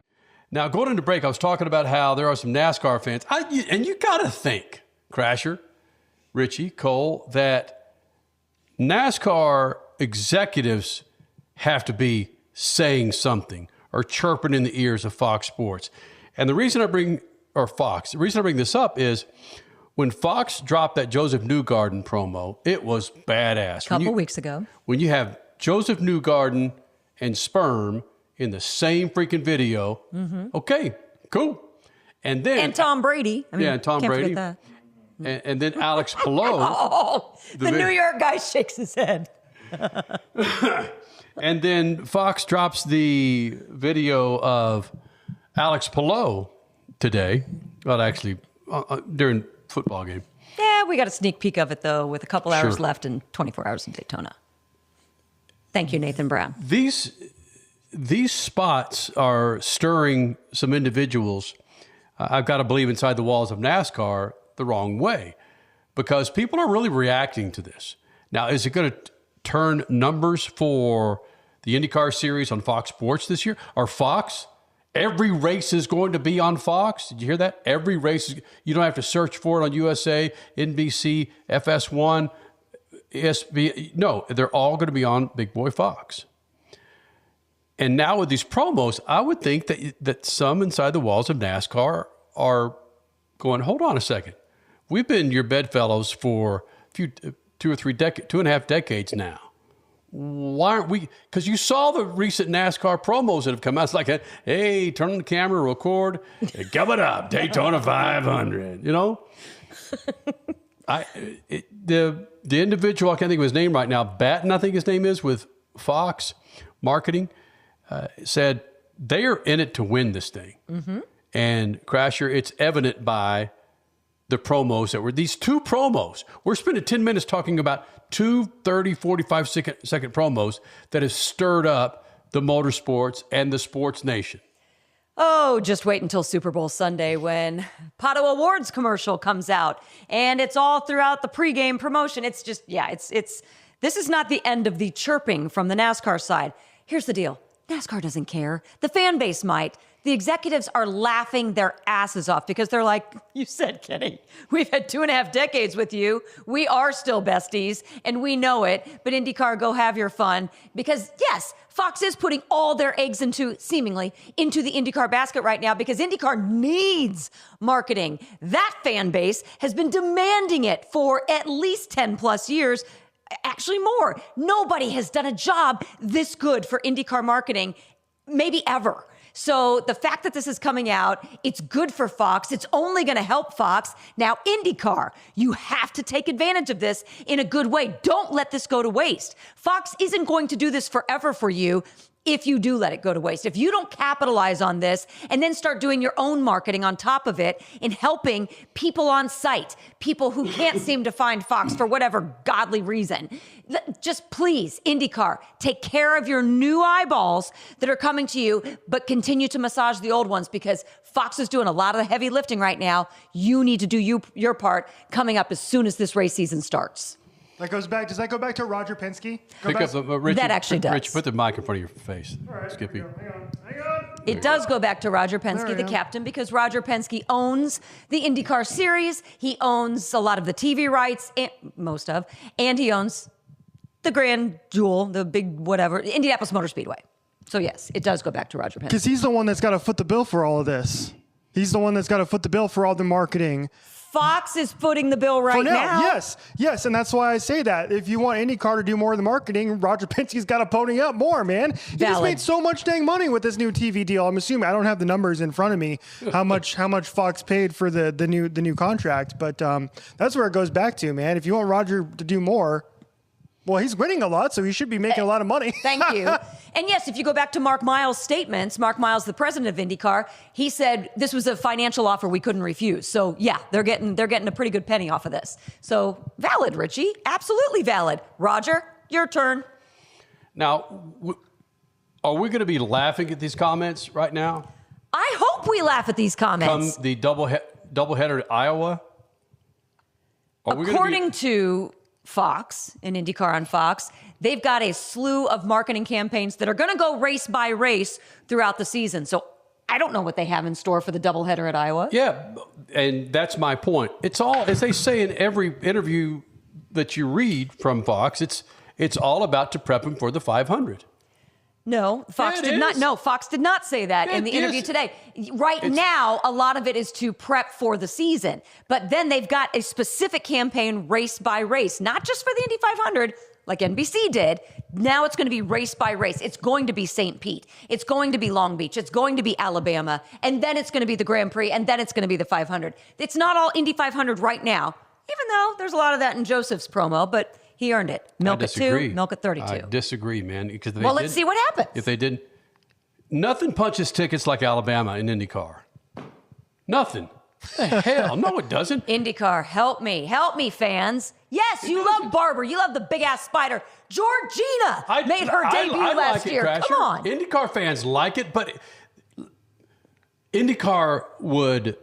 Now, going into break, I was talking about how there are some NASCAR fans, and you got to think, Crasher, Richie, Cole, that NASCAR executives have to be saying something or chirping in the ears of Fox Sports. And the reason I bring this up is when Fox dropped that Joseph Newgarden promo, it was badass. A couple weeks ago. When you have Joseph Newgarden and Sperm in the same freaking video, okay, cool. And then Tom Brady. And Tom can't Brady. forget that. And then Alex Palou. The New York guy shakes his head. And then Fox drops the video of Alex Palou today. Well, actually, during football game. Yeah, we got a sneak peek of it, though, with a couple hours left and 24 hours in Daytona. Thank you, Nathan Brown. These spots are stirring some individuals, I've got to believe, inside the walls of NASCAR the wrong way, because people are really reacting to this. Now, is it going to turn numbers for the IndyCar series on Fox Sports this year? Are Fox Every race is going to be on Fox. Did you hear that? Every race you don't have to search for it on USA, NBC, FS1, ESPN. No, they're all going to be on Big Boy Fox. And now with these promos, I would think that some inside the walls of NASCAR are going, hold on a second. We've been your bedfellows for 2.5 decades now. Why aren't we? Because you saw the recent NASCAR promos that have come out. It's like, hey, turn on the camera, record, give it up, Daytona 500. You know, the individual, I can't think of his name right now, Batten, I think his name is, with Fox Marketing, said they are in it to win this thing. Mm-hmm. And Crasher, it's evident by the promos that were these two promos. We're spending 10 minutes talking about 2 30, 45 second promos that have stirred up the motorsports and the sports nation. Oh, just wait until Super Bowl Sunday when Pato Awards commercial comes out, and it's all throughout the pregame promotion. It's just, this is not the end of the chirping from the NASCAR side. Here's the deal. NASCAR doesn't care. The fan base might. The executives are laughing their asses off because they're like, you said, Kenny, we've had 2.5 decades with you. We are still besties, and we know it. But IndyCar, go have your fun. Because, yes, Fox is putting all their eggs seemingly into the IndyCar basket right now because IndyCar needs marketing. That fan base has been demanding it for at least 10 plus years. Actually more. Nobody has done a job this good for IndyCar marketing, maybe ever. So the fact that this is coming out, it's good for Fox. It's only going to help Fox. Now, IndyCar, you have to take advantage of this in a good way. Don't let this go to waste. Fox isn't going to do this forever for you if you do let it go to waste. If you don't capitalize on this and then start doing your own marketing on top of it and helping people on site, people who can't seem to find Fox for whatever godly reason, just please, IndyCar, take care of your new eyeballs that are coming to you, but continue to massage the old ones because Fox is doing a lot of the heavy lifting right now. You need to do your part coming up as soon as this race season starts. That goes back. Does that go back to Roger Penske? Richie, that actually does. Rich, put the mic in front of your face, All right, Skippy. Hang on. It does go back to Roger Penske, the captain, because Roger Penske owns the IndyCar series. He owns a lot of the TV rights, most of, and he owns the grand jewel, the big whatever, Indianapolis Motor Speedway. So yes, it does go back to Roger Penske. Because he's the one that's got to foot the bill for all of this. He's the one that's got to foot the bill for all the marketing. Fox is footing the bill right now. Yes, and that's why I say that. If you want IndyCar to do more of the marketing, Roger Penske's got to pony up more, man. He just made so much dang money with this new TV deal. I'm assuming I don't have the numbers in front of me how much Fox paid for the new contract, but that's where it goes back to, man. If you want Roger to do more, well, he's winning a lot, so he should be making a lot of money. Thank you. And yes, if you go back to Mark Miles' statements, Mark Miles, the president of IndyCar, he said this was a financial offer we couldn't refuse. So yeah, they're getting a pretty good penny off of this. So valid, Richie, absolutely valid. Roger, your turn. Now, are we going to be laughing at these comments right now? I hope we laugh at these comments. Come the doubleheader at Iowa. According to Fox and IndyCar on Fox, they've got a slew of marketing campaigns that are going to go race by race throughout the season. So I don't know what they have in store for the doubleheader at Iowa. Yeah, and that's my point. It's all, as they say in every interview that you read from Fox, it's all about to prep them for the 500. No, Fox did not. No, Fox did not say that in the interview today. Right now, a lot of it is to prep for the season. But then they've got a specific campaign race by race, not just for the Indy 500, like NBC did. Now it's going to be race by race. It's going to be St. Pete. It's going to be Long Beach. It's going to be Alabama. And then it's going to be the Grand Prix. And then it's going to be the 500. It's not all Indy 500 right now, even though there's a lot of that in Joseph's promo. But he earned it. Milk at 2, milk at 32. I disagree, man. Because let's see what happens. If they didn't, nothing punches tickets like Alabama in IndyCar. Nothing. Hell, no, it doesn't. IndyCar, help me, fans. Yes, you love Barber. You love the big ass spider. Georgina made her debut last year. Come on. IndyCar fans like it, but IndyCar would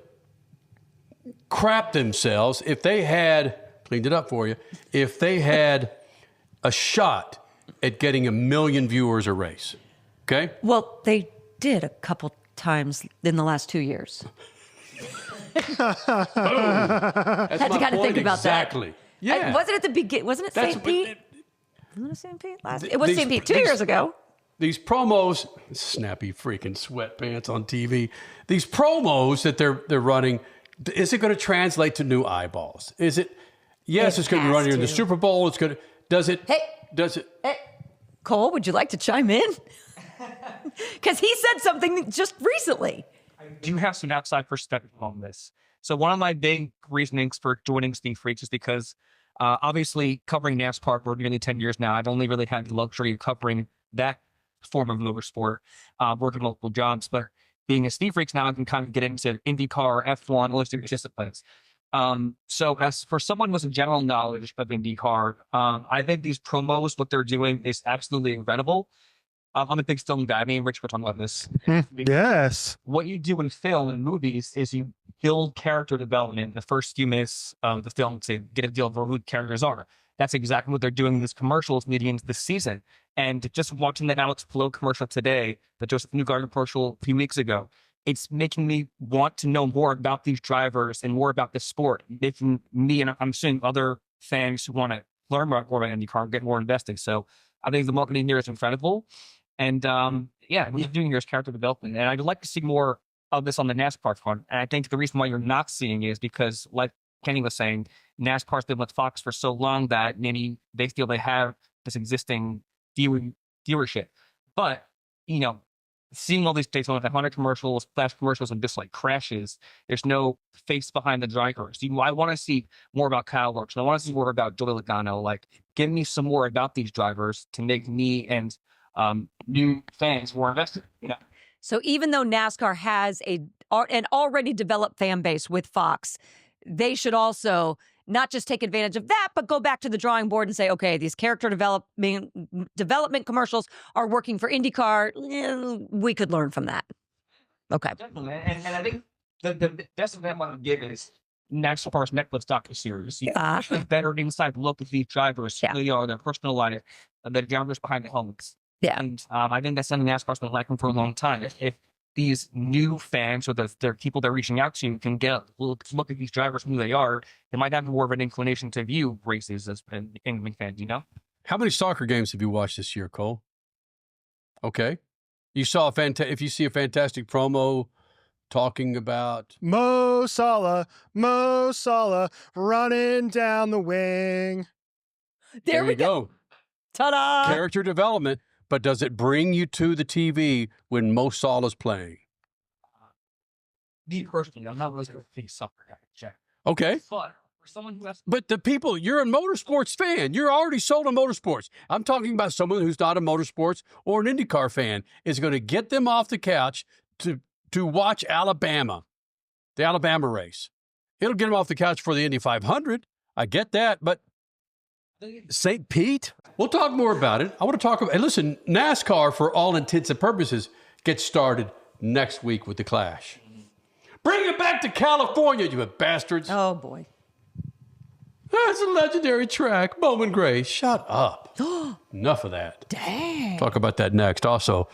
crap themselves if they had. Cleaned it up for you. If they had a shot at getting 1 million viewers a race, okay? Well, they did a couple times in the last 2 years. That's Had to my kind of think point about exactly. that. Yeah. Wasn't it the beginning? Wasn't it That's St. what Pete? Wasn't it St. Pete last? It was St. Pete 2 years ago. These promos, snappy freaking sweatpants on TV. These promos that they're running, is it going to translate to new eyeballs? Is it? Yes, it's going to be running in the Super Bowl. It's going to. Does it? Hey, Cole, would you like to chime in? Because he said something just recently. I do have some outside perspective on this. So one of my big reasonings for joining SpeedFreaks is because obviously covering NASCAR for nearly 10 years now, I've only really had the luxury of covering that form of motorsport, working multiple jobs. But being a SpeedFreaks now, I can kind of get into IndyCar, F1, all those different disciplines. So as for someone with a general knowledge of IndyCar, I think these promos, what they're doing is absolutely incredible. I'm a big film guy. Me and Rich were talking about this. Yes. What you do in film and movies is you build character development in the first few minutes of the film to get a deal for who the characters are. That's exactly what they're doing in these commercials leading into the season. And just watching that Alex Palou commercial today, the Joseph Newgarden commercial a few weeks ago, it's making me want to know more about these drivers and more about the sport. Making me, and I'm assuming other fans who want to learn more about IndyCar, get more invested. So I think the marketing here is incredible. And yeah, what you're doing here is character development. And I'd like to see more of this on the NASCAR front. And I think the reason why you're not seeing it is because, like Kenny was saying, NASCAR's been with Fox for so long that maybe they feel they have this existing viewership. But, you know, seeing all these Daytona 500 commercials, flash commercials, and just like crashes, there's no face behind the drivers. I want to see more about Kyle Larson. I want to see more about Joey Logano. Like, give me some more about these drivers to make me and new fans more invested. Yeah. So even though NASCAR has an already developed fan base with Fox, they should also not just take advantage of that, but go back to the drawing board and say, okay, these character development commercials are working for IndyCar. We could learn from that. Okay. Definitely. And I think the best example I want to give is NASCAR's Netflix docuseries. You get a better inside look at these drivers, who they are, their personal life, the drivers behind the helmets. Yeah. And I think that's something NASCAR's been lacking for a long time. If these new fans or the people they're reaching out to can get a look at these drivers, who they are, they might have more of an inclination to view races as incoming fans, you know? How many soccer games have you watched this year, Cole? Okay. You saw if you see a fantastic promo talking about Mo Salah running down the wing. There we go. Ta-da! Character development, but does it bring you to the TV when Mo Salah's playing? Me personally, I'm not really a big soccer guy. Check. Okay. But for someone who has, But the people, you're a motorsports fan. You're already sold on motorsports. I'm talking about someone who's not a motorsports or an IndyCar fan is going to get them off the couch to watch Alabama, the Alabama race. It'll get them off the couch for the Indy 500. I get that, but St. Pete? We'll talk more about it. I want to talk about, and listen, NASCAR, for all intents and purposes, gets started next week with the Clash. Bring it back to California, you bastards. Oh, boy. That's a legendary track. Bowman Gray, shut up. Enough of that. Dang. Talk about that next. Also,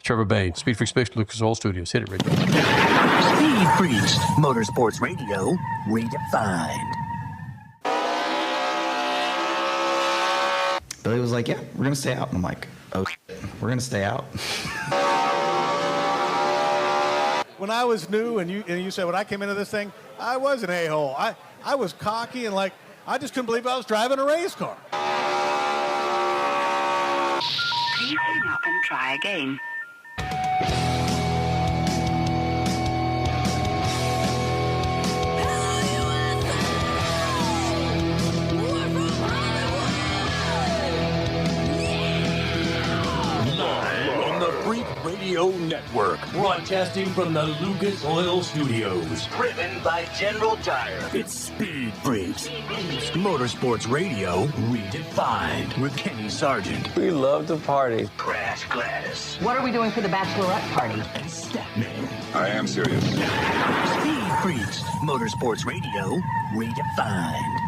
Trevor Bayne, SpeedFreaks Space Lucas Oil Studios. Hit it, Richard. SpeedFreaks, Motorsports Radio, redefined. Billy was like, yeah, we're going to stay out. And I'm like, oh, shit, we're going to stay out. When I was new and you said when I came into this thing, I was an a-hole. I was cocky and like, I just couldn't believe I was driving a race car. Please hang up and try again. Radio Network, broadcasting from the Lucas Oil Studios. Driven by General Tire. It's Speed Freaks. Motorsports Radio redefined with Kenny Sargent. We love to party. Crash Gladys. What are we doing for the bachelorette party? And Statman. I am serious. Speed Freaks. Motorsports Radio redefined.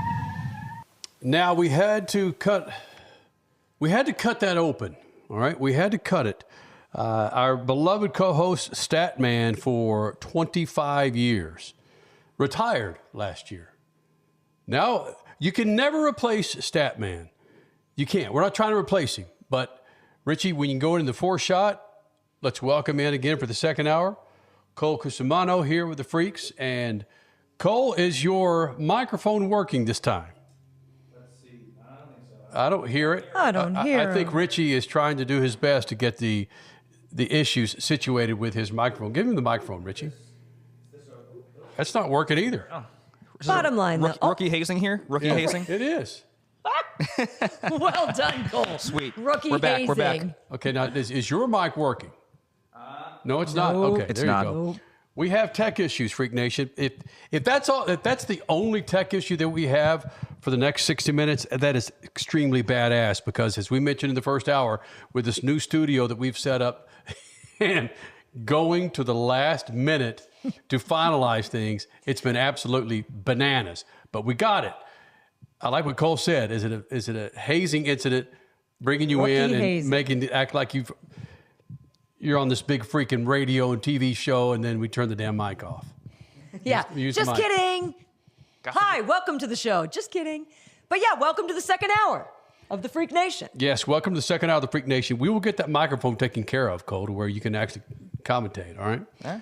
Now we had to cut that open. All right, we had to cut it. Our beloved co-host, Statman, for 25 years. Retired last year. Now, you can never replace Statman. You can't. We're not trying to replace him. But, Richie, when you go into the fourth shot, let's welcome in again for the second hour, Cole Cusimano here with the Freaks. And, Cole, is your microphone working this time? Let's see. I don't think so. I don't hear it. I don't hear I think him. Richie is trying to do his best to get the issues situated with his microphone. Give him the microphone, Richie. That's not working either. Bottom line, though. Rookie hazing here? Rookie hazing? It is. Well done, Cole. Sweet. Rookie We're back. hazing. We're back. Okay, now is your mic working? No, it's not. Nope. Okay, It's there not. you go. Nope. We have tech issues, Freak Nation. If that's the only tech issue that we have for the next 60 minutes, that is extremely badass because, as we mentioned in the first hour, with this new studio that we've set up and going to the last minute to finalize things, it's been absolutely bananas. But we got it. I like what Cole said. Is it a hazing incident, bringing you in and hazing. making it act like you're on this big freaking radio and TV show, and then we turn the damn mic off? Yeah, Use the just mic. kidding. Hi, welcome to the show. Just kidding. But yeah, welcome to the second hour of the Freak Nation. Yes, welcome to the second hour of the Freak Nation. We will get that microphone taken care of, Cole, to where you can actually commentate, all right?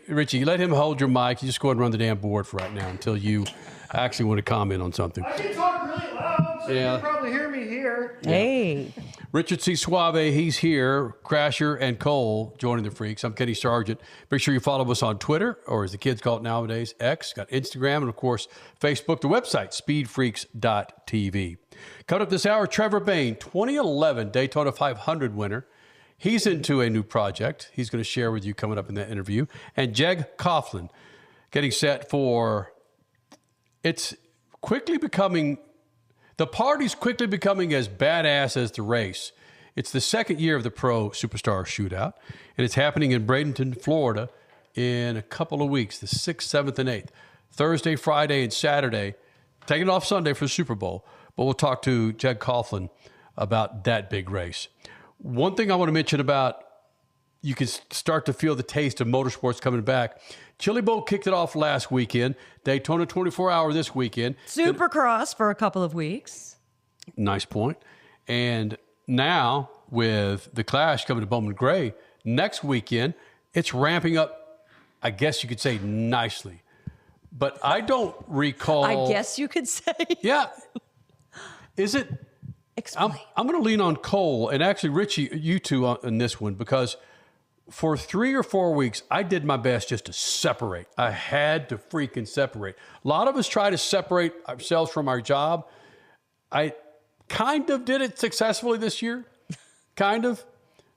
Richie, let him hold your mic. You just go ahead and run the damn board for right now until you actually want to comment on something. I can talk really loud, so you can probably hear me here. Hey. Richard C. Suave, he's here. Crasher and Cole joining the Freaks. I'm Kenny Sargent. Make sure you follow us on Twitter, or as the kids call it nowadays, X. Got Instagram and, of course, Facebook. The website, speedfreaks.tv. Coming up this hour, Trevor Bayne, 2011 Daytona 500 winner. He's into a new project he's going to share with you coming up in that interview. And Jeg Coughlin getting set for, it's quickly becoming, the party's quickly becoming as badass as the race. It's the second year of the Pro Superstar Shootout, and it's happening in Bradenton, Florida in a couple of weeks, the 6th, 7th, and 8th. Thursday, Friday, and Saturday. Taking off Sunday for the Super Bowl, but we'll talk to Jeg Coughlin about that big race. One thing I want to mention about, you can start to feel the taste of motorsports coming back. Chili Bowl kicked it off last weekend. Daytona 24-hour this weekend. Supercross for a couple of weeks. Nice point. And now with the Clash coming to Bowman Gray next weekend, it's ramping up, I guess you could say, nicely. But I don't recall. I guess you could say. Yeah. Is it? Explain. I'm going to lean on Cole and actually Richie, you two on this one, because for 3 or 4 weeks, I did my best just to separate. I had to freaking separate. A lot of us try to separate ourselves from our job. I kind of did it successfully this year, kind of,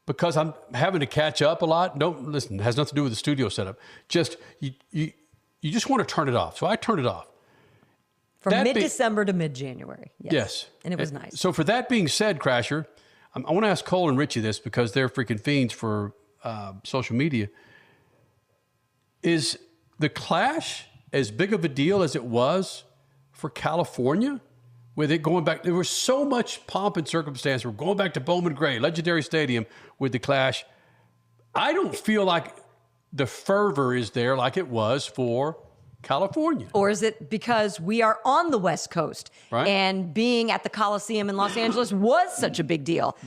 because I'm having to catch up a lot. Don't listen, it has nothing to do with the studio setup. Just, you just want to turn it off. So I turned it off. From mid-December to mid-January. Yes. And it was nice. So for that being said, Crasher, I want to ask Cole and Richie this because they're freaking fiends for social media. Is the Clash as big of a deal as it was for California? With it going back, there was so much pomp and circumstance. We're going back to Bowman Gray, legendary stadium with the Clash. I don't feel like the fervor is there like it was for California. Or is it because we are on the West Coast Right. and being at the Coliseum in Los Angeles was such a big deal?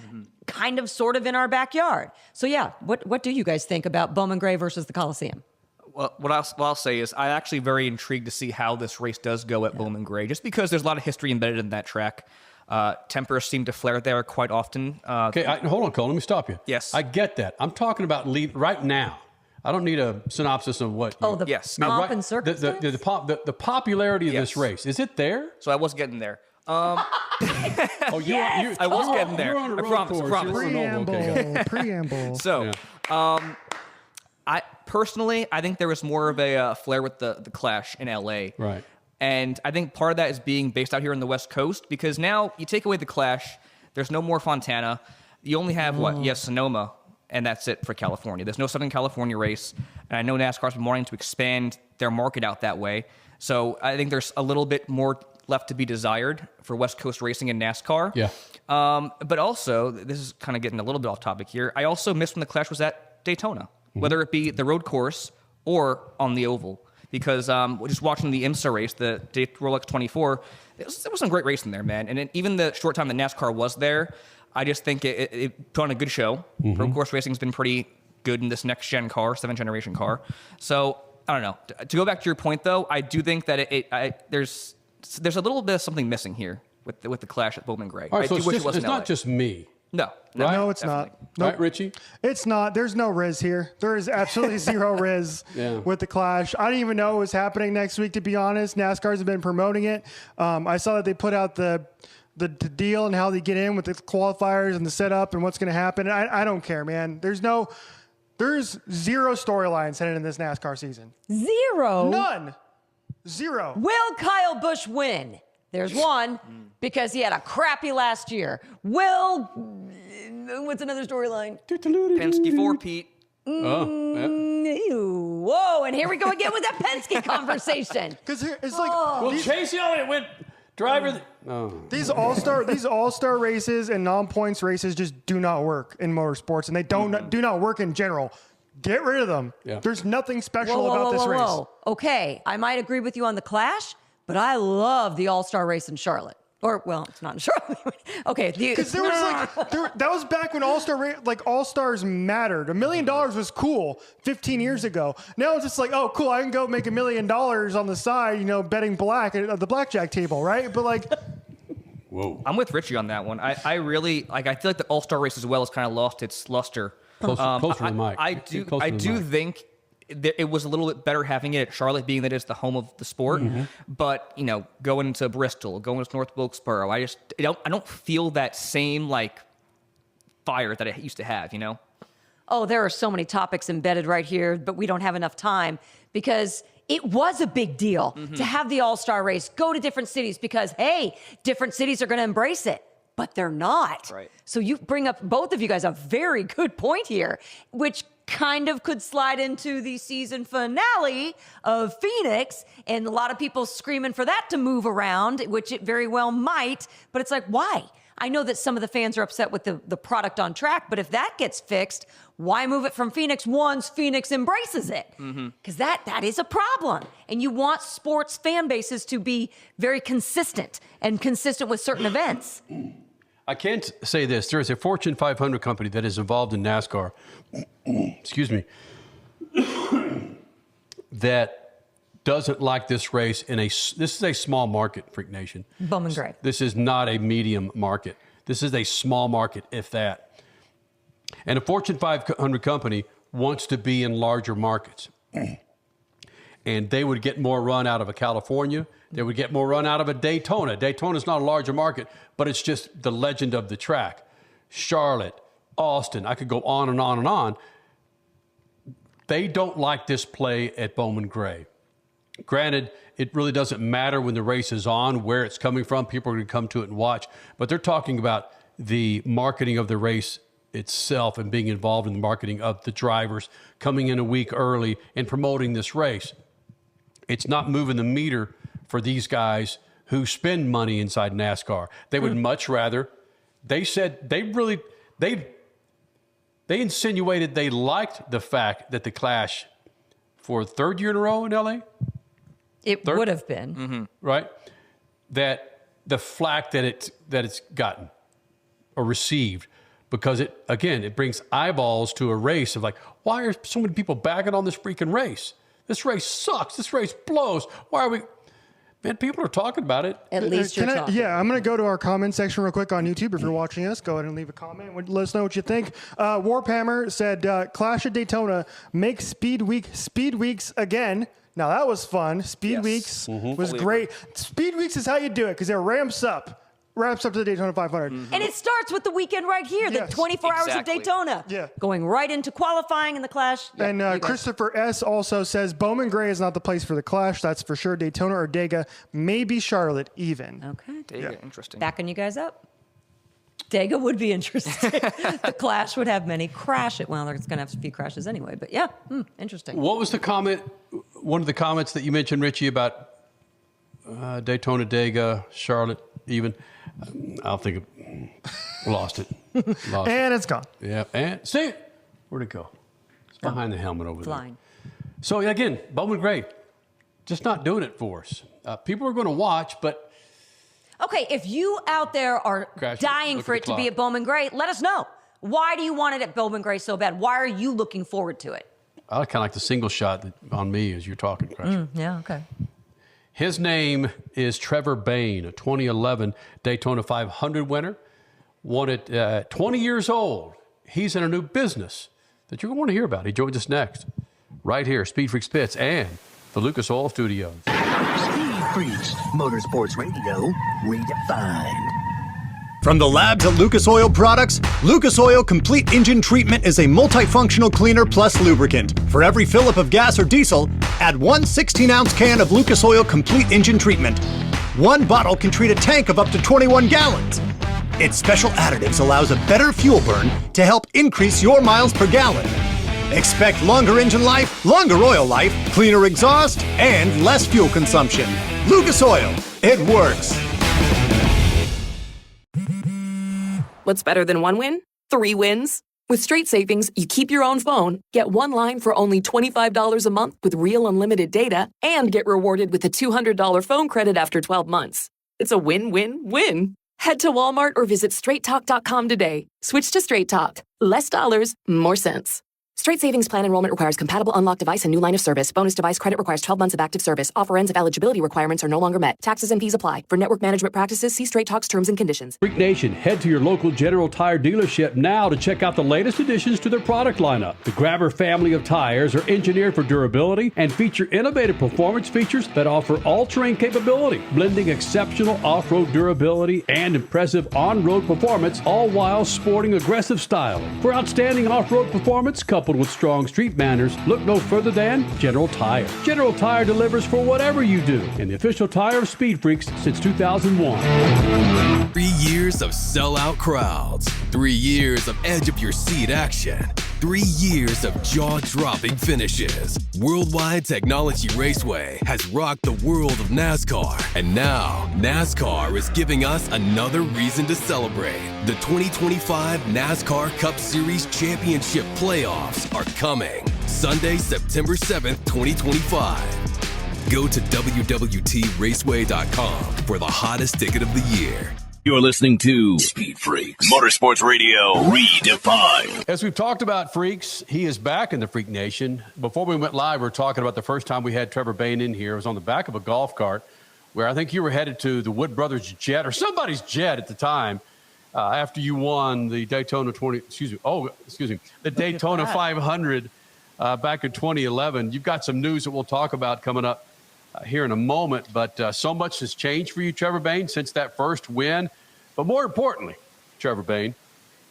Kind of, sort of in our backyard. So yeah, what do you guys think about Bowman Gray versus the Coliseum? Well, what I'll say is I'm actually very intrigued to see how this race does go at Bowman Gray, just because there's a lot of history embedded in that track. Tempers seem to flare there quite often. Okay, hold on, Cole. Let me stop you. Yes. I get that. I'm talking about right now. I don't need a synopsis of what. Oh, the pomp and circumstance? The popularity of this race. Is it there? So I was getting there. I was getting there. You're on a I road promise. course. Preamble. So, I personally, I think there was more of a flair with the Clash in LA. Right. And I think part of that is being based out here on the West Coast, because now you take away the Clash, there's no more Fontana. You only have Sonoma, and that's it for California. There's no Southern California race, and I know NASCAR's been wanting to expand their market out that way. So I think there's a little bit more left to be desired for West Coast racing and NASCAR. Yeah. But also, this is kind of getting a little bit off topic here. I also missed when the Clash was at Daytona, whether it be the road course or on the oval. Because just watching the IMSA race, the Rolex 24, there was some great racing there, man. And even the short time that NASCAR was there, I just think it put on a good show. Road course racing's been pretty good in this next-gen car, 7th generation car. So, I don't know. To go back to your point, though, I do think that there's a little bit of something missing here with the Clash at Bowman Gray. All right, so I do wish it wasn't it's not just me. No. Right? No, it's not. Right, Richie? It's not. There's no Riz here. There is absolutely zero Riz with the Clash. I didn't even know it was happening next week, to be honest. NASCAR's have been promoting it. I saw that they put out the deal and how they get in with the qualifiers and the setup and what's going to happen. I don't care, man. There's zero storylines headed in this NASCAR season. Zero? None. Zero. Will Kyle Busch win? There's one, because he had a crappy last year. Will, what's another storyline? Penske for Pete. Ew. Whoa, and here we go again with that Penske conversation. Because it's like... Well, Chase Elliott went driver... These all-star races and non-points races just do not work in motorsports, and they do not work in general. Get rid of them. Yeah. There's nothing special about this race. Okay, I might agree with you on the Clash, but I love the all-star race in Charlotte. Or, well, it's not in Charlotte. Okay. Because there was that was back when all-stars mattered. $1 million was cool 15 years ago. Now it's just like, oh, cool, I can go make $1 million on the side, betting black at the blackjack table, right? But whoa. I'm with Richie on that one. I really, I feel like the all-star race as well has kind of lost its luster. Closer to the mic. I do think that it was a little bit better having it at Charlotte, being that it's the home of the sport. But going to Bristol, going to North Wilkesboro, I don't feel that same fire that it used to have. Oh, there are so many topics embedded right here, but we don't have enough time because it was a big deal to have the all-star race go to different cities because, hey, different cities are going to embrace it. But they're not. Right. So you bring up, both of you guys, a very good point here, which kind of could slide into the season finale of Phoenix, and a lot of people screaming for that to move around, which it very well might, but it's like, why? I know that some of the fans are upset with the product on track, but if that gets fixed, why move it from Phoenix once Phoenix embraces it? Because that is a problem. And you want sports fan bases to be very consistent and consistent with certain events. I can't say this. There is a Fortune 500 company that is involved in NASCAR, excuse me, that doesn't like this race this is a small market, Freak Nation. Bowman Gray. This is not a medium market. This is a small market, if that. And a Fortune 500 company wants to be in larger markets. And they would get more run out of a California. They would get more run out of a Daytona. Daytona's not a larger market, but it's just the legend of the track. Charlotte, Austin, I could go on and on and on. They don't like this play at Bowman Gray. Granted, it really doesn't matter when the race is on, where it's coming from. People are going to come to it and watch. But they're talking about the marketing of the race itself and being involved in the marketing of the drivers, coming in a week early and promoting this race. It's not moving the meter for these guys who spend money inside NASCAR. They would much rather, they said they insinuated they liked the fact that the Clash for third year in a row in LA? It would have been. Right? That the flack that it's gotten or received, because it brings eyeballs to a race of why are so many people bagging on this freaking race? This race sucks. This race blows. Why are we... Man, people are talking about it. At least you're talking. Yeah, I'm going to go to our comment section real quick on YouTube. If you're watching us, go ahead and leave a comment. Let us know what you think. Warphammer said, Clash at Daytona, make Speed Weeks again. Now, that was fun. Speed Weeks was great. Speed Weeks is how you do it because it ramps up to the Daytona 500. And it starts with the weekend right here, the 24 hours of Daytona. Yeah. Going right into qualifying in the Clash. Yeah, and Christopher S. also says, Bowman Gray is not the place for the Clash. That's for sure. Daytona or Dega, maybe Charlotte even. Okay. Dega, interesting. Backing you guys up. Dega would be interesting. The Clash would have many crashes. Well, there's going to have a few crashes anyway, but interesting. What was the comment, one of the comments that you mentioned, Richie, about Daytona, Dega, Charlotte, even. I'll think of, lost it. And it's gone. Yeah, and see it. Where'd it go? It's behind the helmet over Flying. there. So again, Bowman Gray, just not doing it for us. People are going to watch, but Okay, if you out there are dying for it to be at Bowman Gray, let us know. Why do you want it at Bowman Gray so bad? Why are you looking forward to it? I kind of like the single shot on me as you're talking, Crusher. Yeah, okay. His name is Trevor Bayne, a 2011 Daytona 500 winner. Won it 20 years old. He's in a new business that you're going to want to hear about. He joins us next, right here, Speed Freaks Pits and the Lucas Oil Studios. Speed Freaks, Motorsports Radio, redefined. From the labs at Lucas Oil Products, Lucas Oil Complete Engine Treatment is a multifunctional cleaner plus lubricant. For every fill-up of gas or diesel, add one 16-ounce can of Lucas Oil Complete Engine Treatment. One bottle can treat a tank of up to 21 gallons. Its special additives allows a better fuel burn to help increase your miles per gallon. Expect longer engine life, longer oil life, cleaner exhaust, and less fuel consumption. Lucas Oil, it works. What's better than one win? 3 wins. With Straight Savings, you keep your own phone, get one line for only $25 a month with real unlimited data, and get rewarded with a $200 phone credit after 12 months. It's a win-win-win. Head to Walmart or visit straighttalk.com today. Switch to Straight Talk. Less dollars, more sense. Straight Savings Plan enrollment requires compatible unlocked device and new line of service. Bonus device credit requires 12 months of active service. Offer ends if eligibility requirements are no longer met. Taxes and fees apply. For network management practices, see Straight Talk's terms and conditions. Freak Nation, head to your local General Tire dealership now to check out the latest additions to their product lineup. The Grabber family of tires are engineered for durability and feature innovative performance features that offer all-terrain capability, blending exceptional off-road durability and impressive on-road performance, all while sporting aggressive styling. For outstanding off-road performance coupled with strong street manners, look no further than General Tire. General Tire delivers for whatever you do, and the official tire of Speed Freaks since 2001. 3 years of sellout crowds, 3 years of edge of your seat action, 3 years of jaw-dropping finishes. Worldwide Technology Raceway has rocked the world of NASCAR, and now NASCAR is giving us another reason to celebrate. The 2025 NASCAR Cup Series Championship playoffs are coming Sunday, September 7th, 2025. Go to www.raceway.com for the hottest ticket of the year. You're listening to Speed Freaks, Motorsports Radio, redefined. As we've talked about Freaks, he is back in the Freak Nation. Before we went live, we were talking about the first time we had Trevor Bayne in here. It was on the back of a golf cart where I think you were headed to the Wood Brothers jet or somebody's jet at the time after you won the Daytona the Daytona 500 back in 2011. You've got some news that we'll talk about coming up here in a moment, but so much has changed for you, Trevor Bayne, since that first win. But more importantly, Trevor Bayne,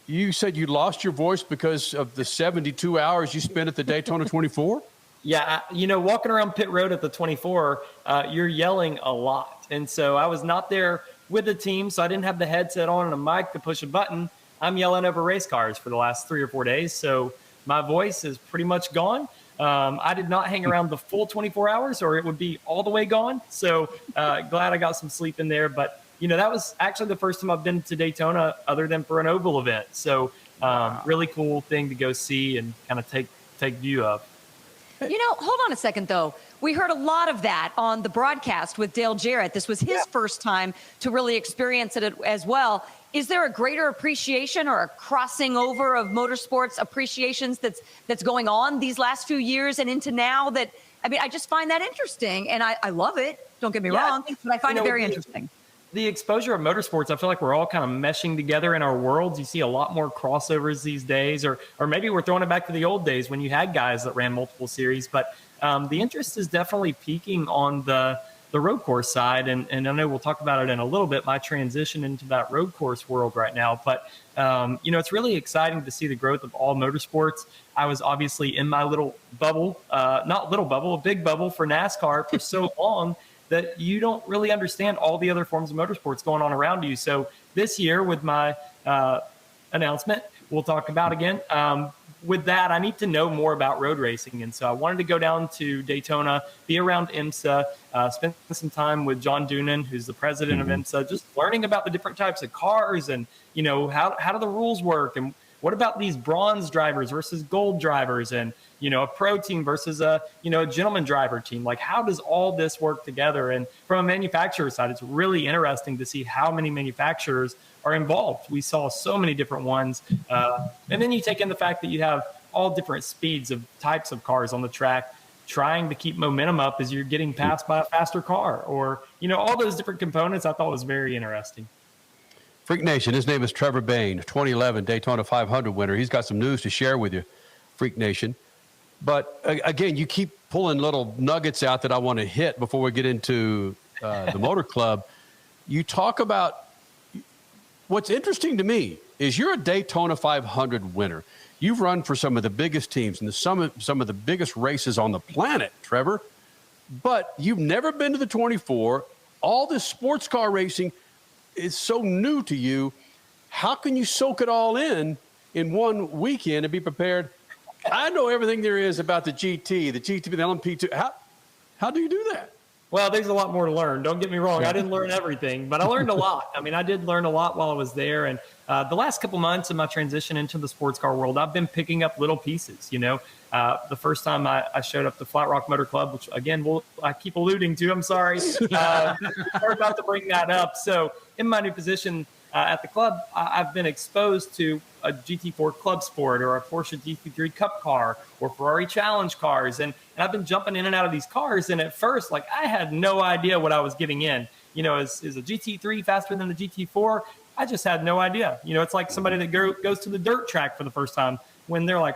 you said you lost your voice because of the 72 hours you spent at the Daytona 24? Yeah, walking around pit road at the 24, you're yelling a lot. And so I was not there with the team, so I didn't have the headset on and a mic to push a button. I'm yelling over race cars for the last 3 or 4 days, so my voice is pretty much gone. I did not hang around the full 24 hours or it would be all the way gone. So glad I got some sleep in there. But, that was actually the first time I've been to Daytona other than for an oval event. So really cool thing to go see and kind of take view of. Hold on a second, though. We heard a lot of that on the broadcast with Dale Jarrett. This was his first time to really experience it as well. Is there a greater appreciation or a crossing over of motorsports appreciations that's going on these last few years and into now that, I just find that interesting and I love it. Don't get me wrong, but I find it very interesting. The exposure of motorsports, I feel like we're all kind of meshing together in our worlds. You see a lot more crossovers these days, or maybe we're throwing it back to the old days when you had guys that ran multiple series. But the interest is definitely peaking on the road course side. And I know we'll talk about it in a little bit, my transition into that road course world right now. But, it's really exciting to see the growth of all motorsports. I was obviously in my little bubble, a big bubble for NASCAR for so long that you don't really understand all the other forms of motorsports going on around you. So this year with my announcement, we'll talk about again, with that, I need to know more about road racing. And so I wanted to go down to Daytona, be around IMSA, spend some time with John Doonan, who's the president of IMSA, just learning about the different types of cars and, how do the rules work? And what about these bronze drivers versus gold drivers and, a pro team versus a gentleman driver team? Like, how does all this work together? And from a manufacturer side, it's really interesting to see how many manufacturers are involved. We saw so many different ones. And then you take in the fact that you have all different speeds of types of cars on the track, trying to keep momentum up as you're getting passed by a faster car, or, all those different components I thought was very interesting. Freak Nation, his name is Trevor Bayne, 2011 Daytona 500 winner. He's got some news to share with you, Freak Nation. But again, you keep pulling little nuggets out that I want to hit before we get into the Motor Club. You talk about what's interesting to me is you're a Daytona 500 winner. You've run for some of the biggest teams and some of the biggest races on the planet, Trevor. But you've never been to the 24. All this sports car racing is so new to you. How can you soak it all in one weekend and be prepared? I know everything there is about the GT, the LMP2. How do you do that? Well, there's a lot more to learn. Don't get me wrong. I didn't learn everything, but I learned a lot. I mean, I did learn a lot while I was there. And the last couple months of my transition into the sports car world, I've been picking up little pieces. The first time I showed up to Flat Rock Motor Club, which, again, I keep alluding to. I'm sorry. We're about to bring that up. So in my new position at the club, I've been exposed to a GT4 Club Sport or a Porsche GT3 Cup car or Ferrari Challenge cars. And I've been jumping in and out of these cars. And at first, I had no idea what I was getting in. Is a GT3 faster than the GT4? I just had no idea. It's like somebody that goes to the dirt track for the first time when they're like,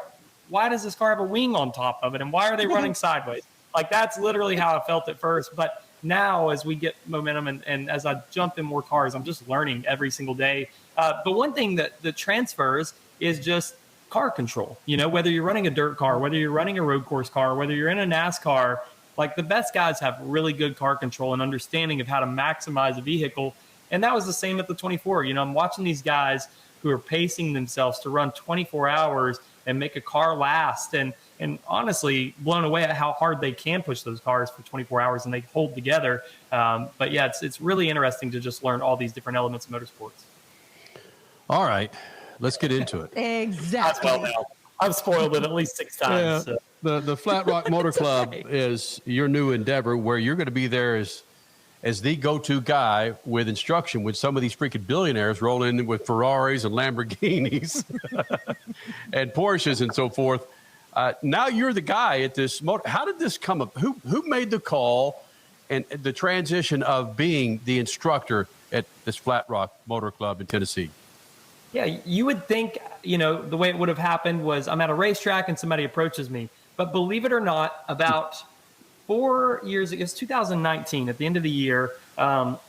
why does this car have a wing on top of it? And why are they running sideways? That's literally how I felt at first. But now as we get momentum and as I jump in more cars, I'm just learning every single day. The one thing that transfers is just car control. Whether you're running a dirt car, whether you're running a road course car, whether you're in a NASCAR, the best guys have really good car control and understanding of how to maximize a vehicle. And that was the same at the 24. I'm watching these guys who are pacing themselves to run 24 hours and make a car last. And honestly, blown away at how hard they can push those cars for 24 hours and they hold together. But yeah, it's really interesting to just learn all these different elements of motorsports. All right, let's get into it. Exactly. Well, now, I've spoiled it at least 6 times. Yeah, so. the Flat Rock Motor Club is your new endeavor where you're going to be there as the go-to guy with instruction when some of these freaking billionaires roll in with Ferraris and Lamborghinis and Porsches and so forth. Now you're the guy at this motor. How did this come up? Who made the call and the transition of being the instructor at this Flat Rock Motor Club in Tennessee? Yeah, you would think, the way it would have happened was I'm at a racetrack and somebody approaches me. But believe it or not, about 4 years ago, it's 2019, at the end of the year,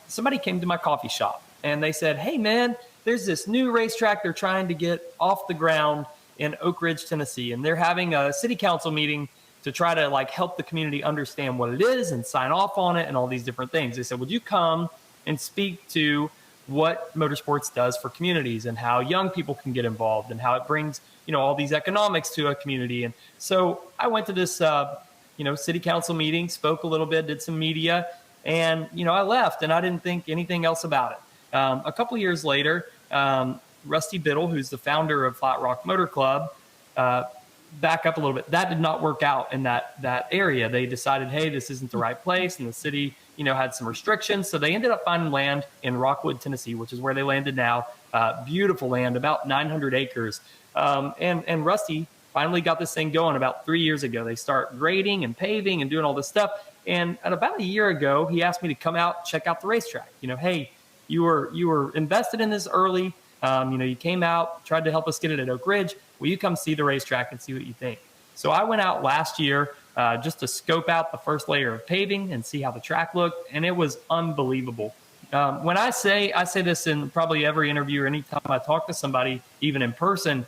somebody came to my coffee shop and they said, hey, man, there's this new racetrack they're trying to get off the ground in Oak Ridge, Tennessee. And they're having a city council meeting to try to help the community understand what it is and sign off on it and all these different things. They said, would you come and speak to what motorsports does for communities and how young people can get involved and how it brings, all these economics to a community. And so I went to this, city council meeting, spoke a little bit, did some media, and, I left and I didn't think anything else about it. A couple of years later, Rusty Biddle, who's the founder of Flat Rock Motor Club, back up a little bit. That did not work out in that area. They decided, hey, this isn't the right place. And the city, had some restrictions. So they ended up finding land in Rockwood, Tennessee, which is where they landed now. Beautiful land, about 900 acres. And Rusty finally got this thing going about 3 years ago. They start grading and paving and doing all this stuff. And about a year ago, he asked me to come out, check out the racetrack. Hey, you were invested in this early. You came out, tried to help us get it at Oak Ridge. Will you come see the racetrack and see what you think? So I went out last year just to scope out the first layer of paving and see how the track looked, and it was unbelievable. When I say this in probably every interview or anytime I talk to somebody, even in person,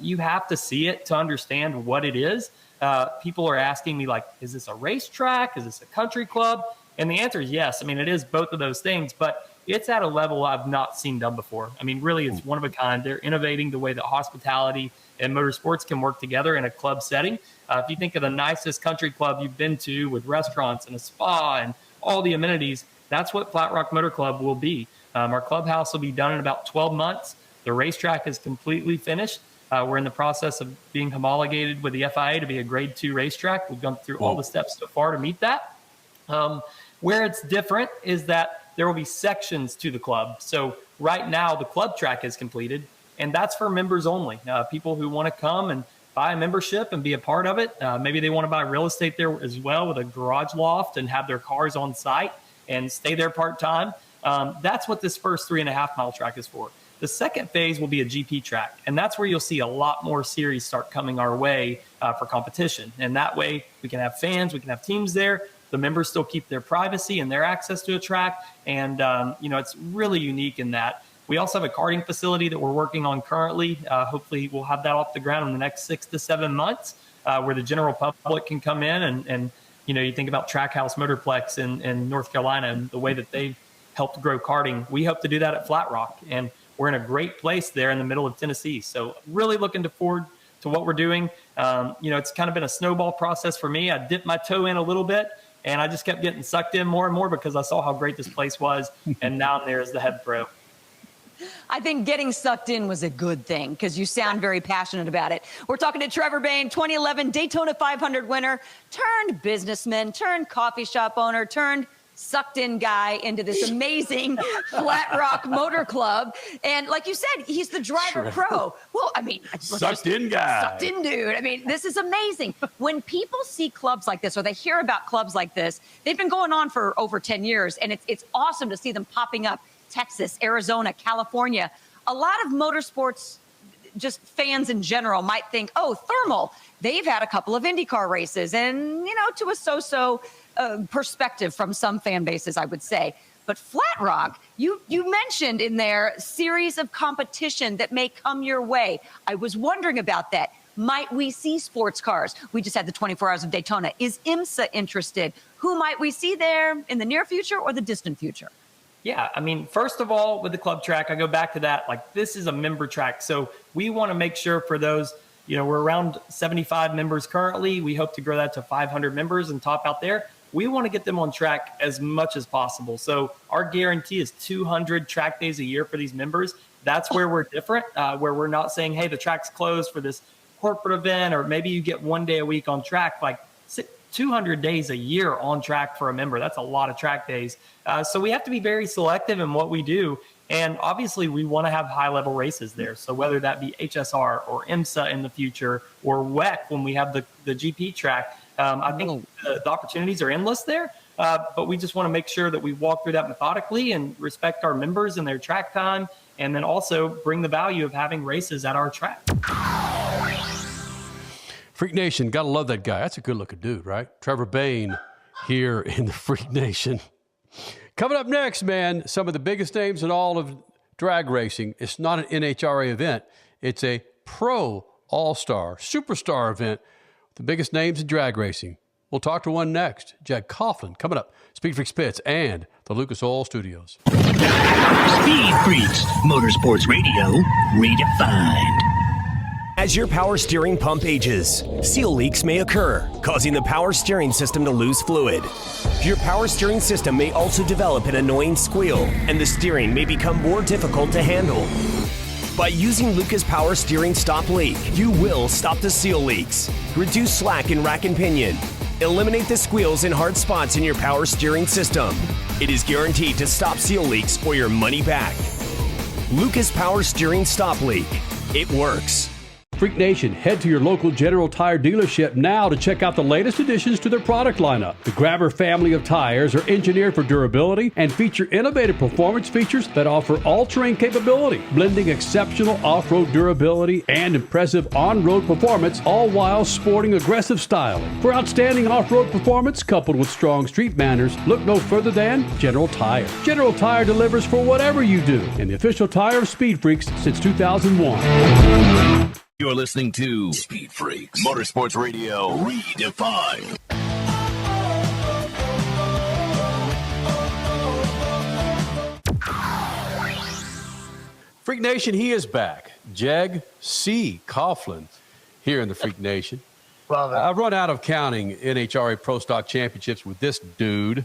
you have to see it to understand what it is. People are asking me, is this a racetrack? Is this a country club? And the answer is yes. I mean, it is both of those things, but it's at a level I've not seen done before. I mean, really, it's one of a kind. They're innovating the way that hospitality and motorsports can work together in a club setting. If you think of the nicest country club you've been to with restaurants and a spa and all the amenities, that's what Flat Rock Motor Club will be. Our clubhouse will be done in about 12 months. The racetrack is completely finished. We're in the process of being homologated with the FIA to be a grade 2 racetrack. We've gone through all the steps so far to meet that. Where it's different is that there will be sections to the club. So right now the club track is completed, and that's for members only. People who want to come and buy a membership and be a part of it. Maybe they want to buy real estate there as well with a garage loft and have their cars on site and stay there part-time. That's what this first 3.5 mile track is for. The second phase will be a GP track, and that's where you'll see a lot more series start coming our way for competition. And that way we can have fans, we can have teams there. The members still keep their privacy and their access to a track. And, it's really unique in that. We also have a karting facility that we're working on currently. Hopefully we'll have that off the ground in the next 6 to 7 months where the general public can come in and you think about Trackhouse Motorplex in North Carolina and the way that they've helped grow karting. We hope to do that at Flat Rock, and we're in a great place there in the middle of Tennessee. So really looking forward to what we're doing. It's kind of been a snowball process for me. I dipped my toe in a little bit, and I just kept getting sucked in more and more because I saw how great this place was, and now I'm there as the head pro. I think getting sucked in was a good thing because you sound very passionate about it. We're talking to Trevor Bayne, 2011 Daytona 500 winner, turned businessman, turned coffee shop owner, turned sucked-in guy into this amazing Flat Rock Motor Club. And like you said, he's the driver pro. Well, I mean, Sucked-in guy. Sucked-in dude. I mean, this is amazing. When people see clubs like this or they hear about clubs like this, they've been going on for over 10 years, and it's awesome to see them popping up. Texas, Arizona, California. A lot of motorsports, just fans in general, might think, oh, thermal. They've had a couple of IndyCar races and, to a so-so perspective from some fan bases, I would say. But Flat Rock, you mentioned in there series of competition that may come your way. I was wondering about that. Might we see sports cars? We just had the 24 Hours of Daytona. Is IMSA interested? Who might we see there in the near future or the distant future? Yeah, I mean, first of all, with the club track, I go back to that, like this is a member track. So we want to make sure for those, we're around 75 members currently. We hope to grow that to 500 members and top out there. We want to get them on track as much as possible. So our guarantee is 200 track days a year for these members. That's where we're different, where we're not saying, hey, the track's closed for this corporate event, or maybe you get 1 day a week on track. Like 200 days a year on track for a member. That's a lot of track days. So we have to be very selective in what we do. And obviously we want to have high level races there. So whether that be HSR or IMSA in the future or WEC when we have the GP track, I think the opportunities are endless there. But we just want to make sure that we walk through that methodically and respect our members and their track time. And then also bring the value of having races at our track. Freak Nation, gotta love that guy. That's a good-looking dude, right? Trevor Bayne here in the Freak Nation. Coming up next, man, some of the biggest names in all of drag racing. It's not an NHRA event. It's a pro all-star, superstar event. The biggest names in drag racing. We'll talk to one next. Jack Coughlin, coming up. SpeedFreaks Pits and the Lucas Oil Studios. Speed Freaks, Motorsports Radio, redefined. As your power steering pump ages, seal leaks may occur, causing the power steering system to lose fluid. Your power steering system may also develop an annoying squeal, and the steering may become more difficult to handle. By using Lucas Power Steering Stop Leak, you will stop the seal leaks, reduce slack in rack and pinion, eliminate the squeals and hard spots in your power steering system. It is guaranteed to stop seal leaks or your money back. Lucas Power Steering Stop Leak. It works. Freak Nation, head to your local General Tire dealership now to check out the latest additions to their product lineup. The Grabber family of tires are engineered for durability and feature innovative performance features that offer all-terrain capability, blending exceptional off-road durability and impressive on-road performance, all while sporting aggressive styling. For outstanding off-road performance coupled with strong street manners, look no further than General Tire. General Tire delivers for whatever you do, and the official tire of Speed Freaks since 2001. You're listening to Speed Freaks, Motorsports Radio, redefined. Freak Nation, he is back. Jeg C. Coughlin here in the Freak Nation. Love it. I've run out of counting NHRA Pro Stock Championships with this dude.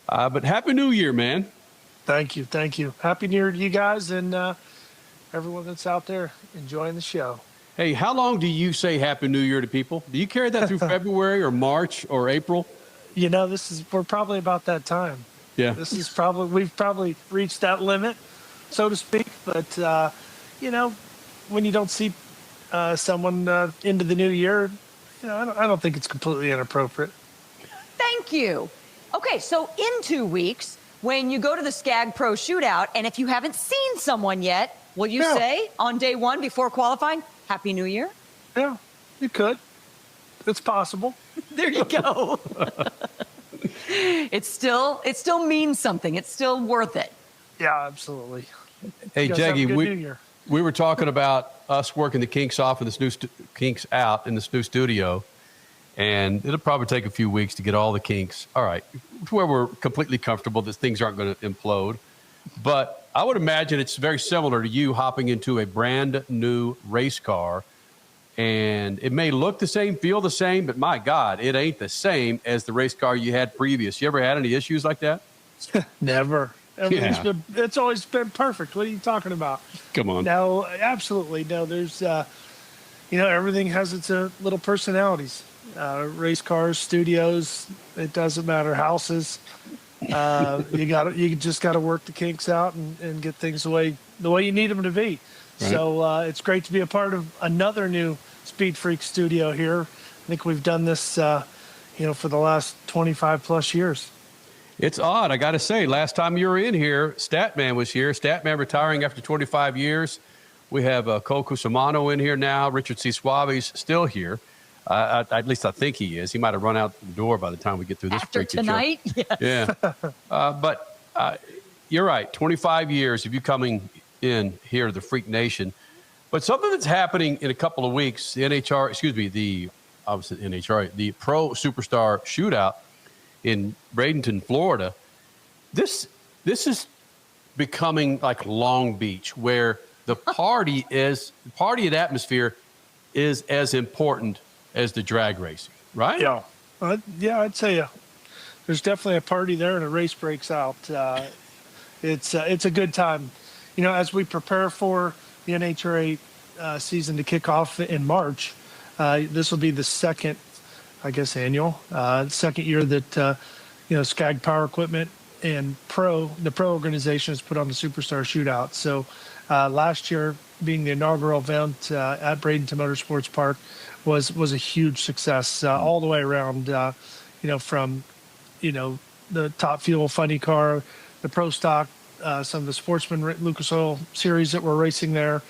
But Happy New Year, man. Thank you. Thank you. Happy New Year to you guys and everyone that's out there enjoying the show. Hey, how long do you say Happy New Year to people? Do you carry that through February or March or April? You know, we're probably about that time. Yeah. We've probably reached that limit, so to speak. But, you know, when you don't see someone into the new year, you know, I don't think it's completely inappropriate. Thank you. Okay, so in 2 weeks, when you go to the Skag Pro Shootout, and if you haven't seen someone yet, will you say on day one before qualifying, Happy New Year? Yeah, you could. It's possible. There you go. It still means something. It's still worth it. Yeah, absolutely. Hey, You guys have a Jaggy, good New Year. we were talking about us working the kinks off in this new kinks out in this new studio, and it'll probably take a few weeks to get all the kinks. All right, to where we're completely comfortable that things aren't going to implode. But I would imagine it's very similar to you hopping into a brand new race car, and it may look the same, feel the same, but my God, it ain't the same as the race car you had previous. You ever had any issues like that? Never. It's always been perfect. What are you talking about? Come on. No, absolutely. No, there's, you know, everything has its little personalities. Race cars, studios, it doesn't matter. Houses. You just got to work the kinks out and get things the way you need them to be. Right. So it's great to be a part of another new Speed Freak studio here. I think we've done this, you know, for the last 25 plus years. It's odd. I got to say, last time you were in here, Statman was here. Statman retiring after 25 years. We have Cole Cusimano in here now. Richard C. Suave's still here. At least I think he is. He might have run out the door by the time we get through this. After tonight? Show. Yes. Yeah. But you're right. 25 years of you coming in here to the Freak Nation. But something that's happening in a couple of weeks, the NHRA, the Pro Superstar Shootout in Bradenton, Florida. This is becoming like Long Beach, where the party and atmosphere is as important as the drag racing, right? Yeah. I'd say there's definitely a party there and a race breaks out. It's a good time. You know, as we prepare for the NHRA season to kick off in March, this will be the second, I guess, annual, second year that, you know, Skag Power Equipment and the Pro organization has put on the Superstar Shootout. So last year, being the inaugural event at Bradenton Motorsports Park, was a huge success all the way around, you know, from, you know, the Top Fuel Funny Car, the Pro Stock, some of the Sportsman Lucas Oil series that were racing there.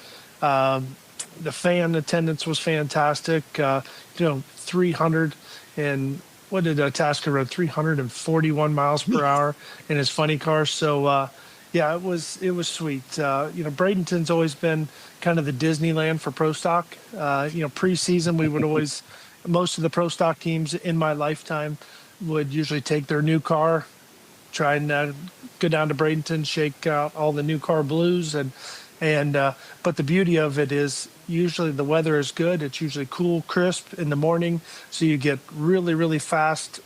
The fan attendance was fantastic. You know, 300 and what did Tasca run? 341 miles per hour in his funny car. So, yeah, it was sweet. You know, Bradenton's always been kind of the Disneyland for Pro Stock. You know, preseason we would always, most of the Pro Stock teams in my lifetime would usually take their new car, try and go down to Bradenton, shake out all the new car blues, but the beauty of it is usually the weather is good. It's usually cool, crisp in the morning, so you get really, really fast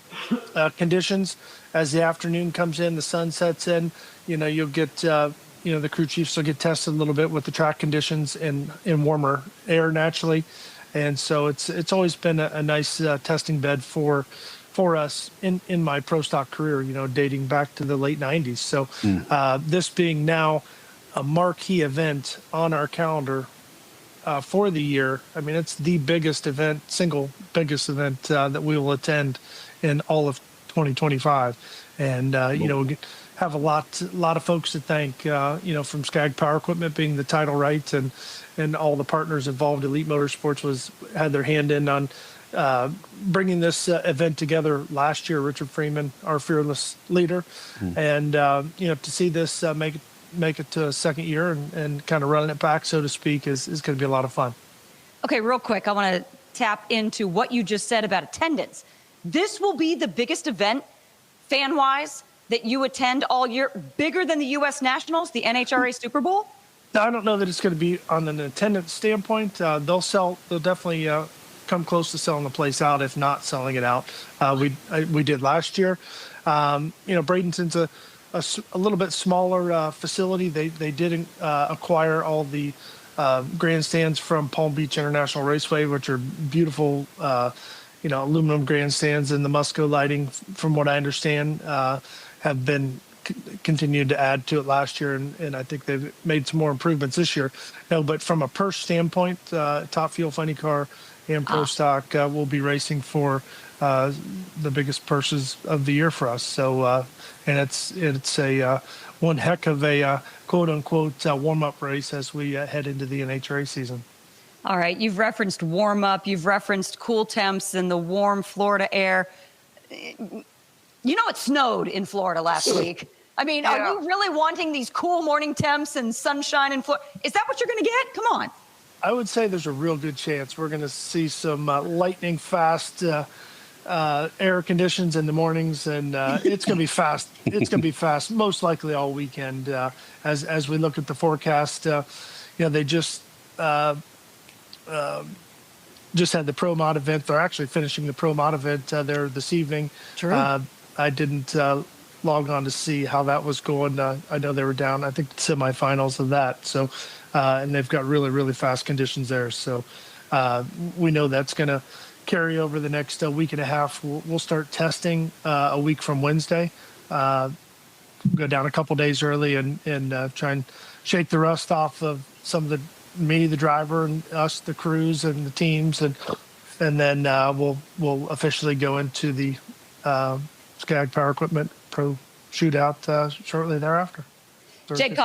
conditions. As the afternoon comes in, the sun sets in, you know, you'll get, you know, the crew chiefs will get tested a little bit with the track conditions in warmer air naturally. And so it's always been a nice testing bed for us in my Pro Stock career, you know, dating back to the late 90s. So this being now a marquee event on our calendar for the year. I mean, it's the single biggest event that we will attend in all of 2025. And, you know, we have a lot of folks to thank, you know, from Skag Power Equipment being the title rights and all the partners involved. Elite Motorsports had their hand in on bringing this event together last year. Richard Freeman, our fearless leader. And, you know, to see this make it to a second year and kind of running it back, so to speak, is going to be a lot of fun. Okay, real quick, I want to tap into what you just said about attendance. This will be the biggest event, fan-wise, that you attend all year, bigger than the U.S. Nationals, the NHRA Super Bowl? I don't know that it's going to be on an attendance standpoint. They'll definitely come close to selling the place out, if not selling it out. We did last year. Bradenton's a little bit smaller facility. They did acquire all the grandstands from Palm Beach International Raceway, which are beautiful, aluminum grandstands, and the Musco lighting, from what I understand, have been continued to add to it last year, and I think they've made some more improvements this year. No, but from a purse standpoint, Top Fuel Funny Car and Pro Stock will be racing for the biggest purses of the year for us. So, and it's a one heck of a quote unquote warm up race as we head into the NHRA season. All right, you've referenced warm up, you've referenced cool temps and the warm Florida air. It snowed in Florida last week. I mean, Are you really wanting these cool morning temps and sunshine in Florida? Is that what you're going to get? Come on. I would say there's a real good chance we're going to see some lightning fast air conditions in the mornings, and it's going to be fast. It's going to be fast, most likely all weekend. As we look at the forecast, they just had the Pro Mod event. They're actually finishing the Pro Mod event there this evening. True. I didn't log on to see how that was going. I know they were down, I think, the semifinals of that. So, and they've got really, really fast conditions there. So we know that's going to carry over the next week and a half. We'll start testing a week from Wednesday. Go down a couple days early and try and shake the rust off of some of the driver, and us, the crews and the teams, and then we'll officially go into the Skag Power Equipment Pro Shootout shortly thereafter. Jake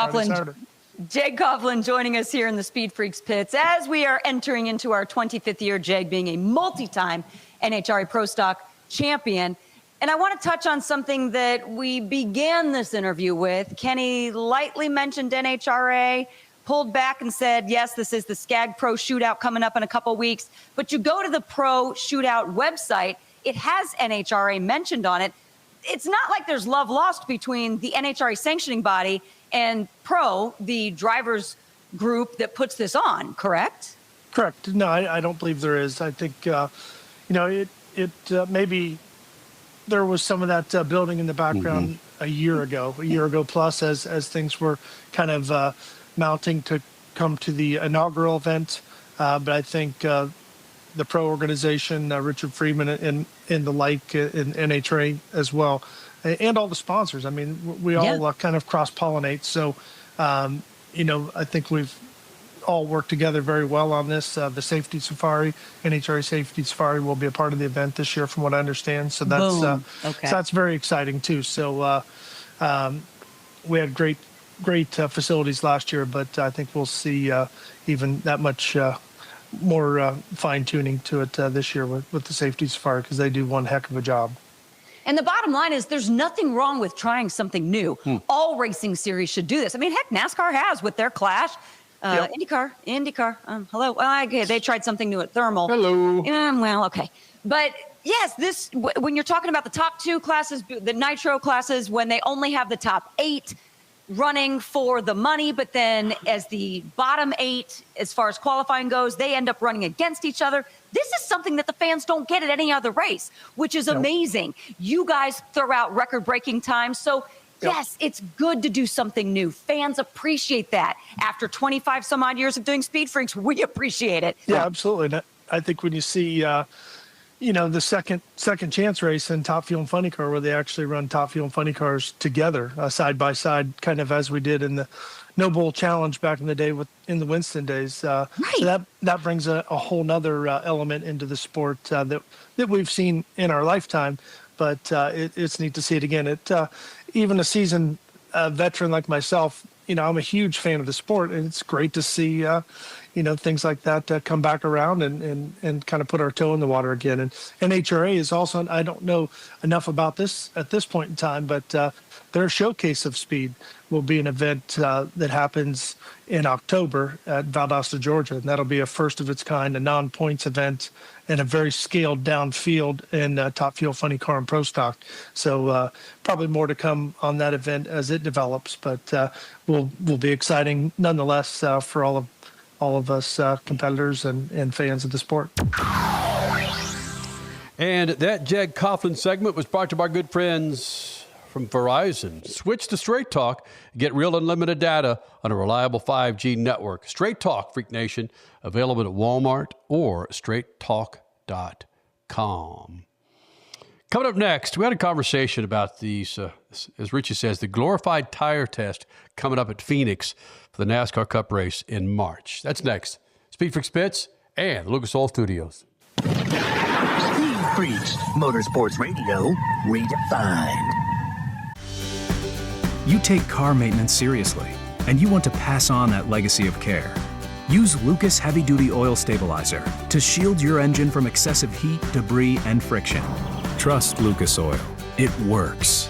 Coughlin joining us here in the Speed Freaks pits as we are entering into our 25th year, Jake being a multi-time NHRA Pro Stock champion. And I want to touch on something that we began this interview with. Kenny lightly mentioned NHRA, pulled back and said, yes, this is the Skag Pro Shootout coming up in a couple weeks. But you go to the Pro Shootout website, it has NHRA mentioned on it. It's not like there's love lost between the NHRA sanctioning body and Pro, the drivers group that puts this on, correct? Correct. No, I don't believe there is. I think, maybe there was some of that building in the background a year ago plus, as things were kind of mounting to come to the inaugural event. But I think the Pro organization, Richard Friedman and the like, in NHRA as well, and all the sponsors. I mean, we all kind of cross-pollinate. So, I think we've all worked together very well on this. The Safety Safari, NHRA Safety Safari, will be a part of the event this year, from what I understand. So that's so that's very exciting too. So we had great facilities last year, but I think we'll see even that much more fine-tuning to it this year with the Safety Safari, because they do one heck of a job. And the bottom line is there's nothing wrong with trying something new. All racing series should do this. I mean, heck, NASCAR has with their Clash. IndyCar. Hello. Okay, they tried something new at Thermal. Hello. Well, okay. But yes, when you're talking about the top two classes, the Nitro classes, when they only have the top 8 running for the money, but then as the bottom 8, as far as qualifying goes, they end up running against each other. This is something that the fans don't get at any other race, which is amazing. You guys throw out record-breaking times, so yes, it's good to do something new. Fans appreciate that. After 25 some odd years of doing Speed Freaks, we appreciate it. Yeah, absolutely. And I think when you see the second chance race in Top Fuel and Funny Car, where they actually run Top Fuel and Funny Cars together, side by side, kind of as we did in the No Bowl Challenge back in the day in the Winston days. So that brings a whole nother element into the sport that we've seen in our lifetime. But it's neat to see it again. Even a seasoned veteran like myself, I'm a huge fan of the sport, and it's great to see things like that come back around and kind of put our toe in the water again. And NHRA is also, I don't know enough about this at this point in time, but their showcase of speed will be an event that happens in October at Valdosta, Georgia. And that'll be a first of its kind, a non-points event, and a very scaled down field in Top Fuel Funny Car and Pro Stock. So probably more to come on that event as it develops, but will be exciting nonetheless for all of us competitors and fans of the sport. And that Jag Coughlin segment was brought to you by our good friends from Verizon. Switch to Straight Talk. Get real unlimited data on a reliable 5G network. Straight Talk, Freak Nation, available at Walmart or straighttalk.com. Coming up next, we had a conversation about these, as Richie says, the glorified tire test coming up at Phoenix for the NASCAR Cup race in March. That's next. SpeedFreaks Pits and the Lucas Oil Studios. SpeedFreaks, Motorsports Radio, redefined. You take car maintenance seriously, and you want to pass on that legacy of care. Use Lucas Heavy Duty Oil Stabilizer to shield your engine from excessive heat, debris, and friction. Trust Lucas Oil. It works.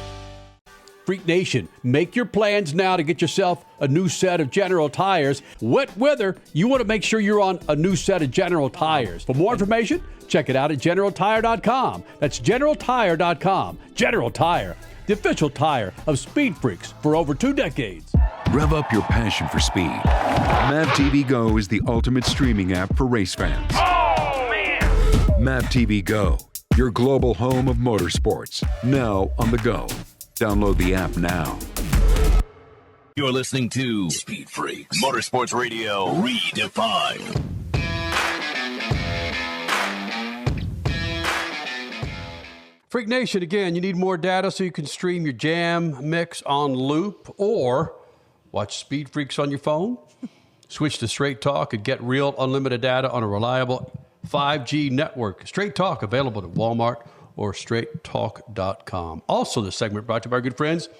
Freak Nation, make your plans now to get yourself a new set of General Tires. Wet weather, you want to make sure you're on a new set of General Tires. For more information, check it out at GeneralTire.com. That's GeneralTire.com. General Tire, the official tire of Speed Freaks for over 2 decades. Rev up your passion for speed. Mav TV Go is the ultimate streaming app for race fans. Oh, man! Mav TV Go, your global home of motorsports. Now on the go. Download the app now. You're listening to Speed Freaks, Motorsports Radio, redefined. Freak Nation, again, you need more data so you can stream your jam mix on loop or watch Speed Freaks on your phone. Switch to Straight Talk and get real unlimited data on a reliable 5G network. Straight Talk available at Walmart or straighttalk.com. Also, this segment brought to you by our good friends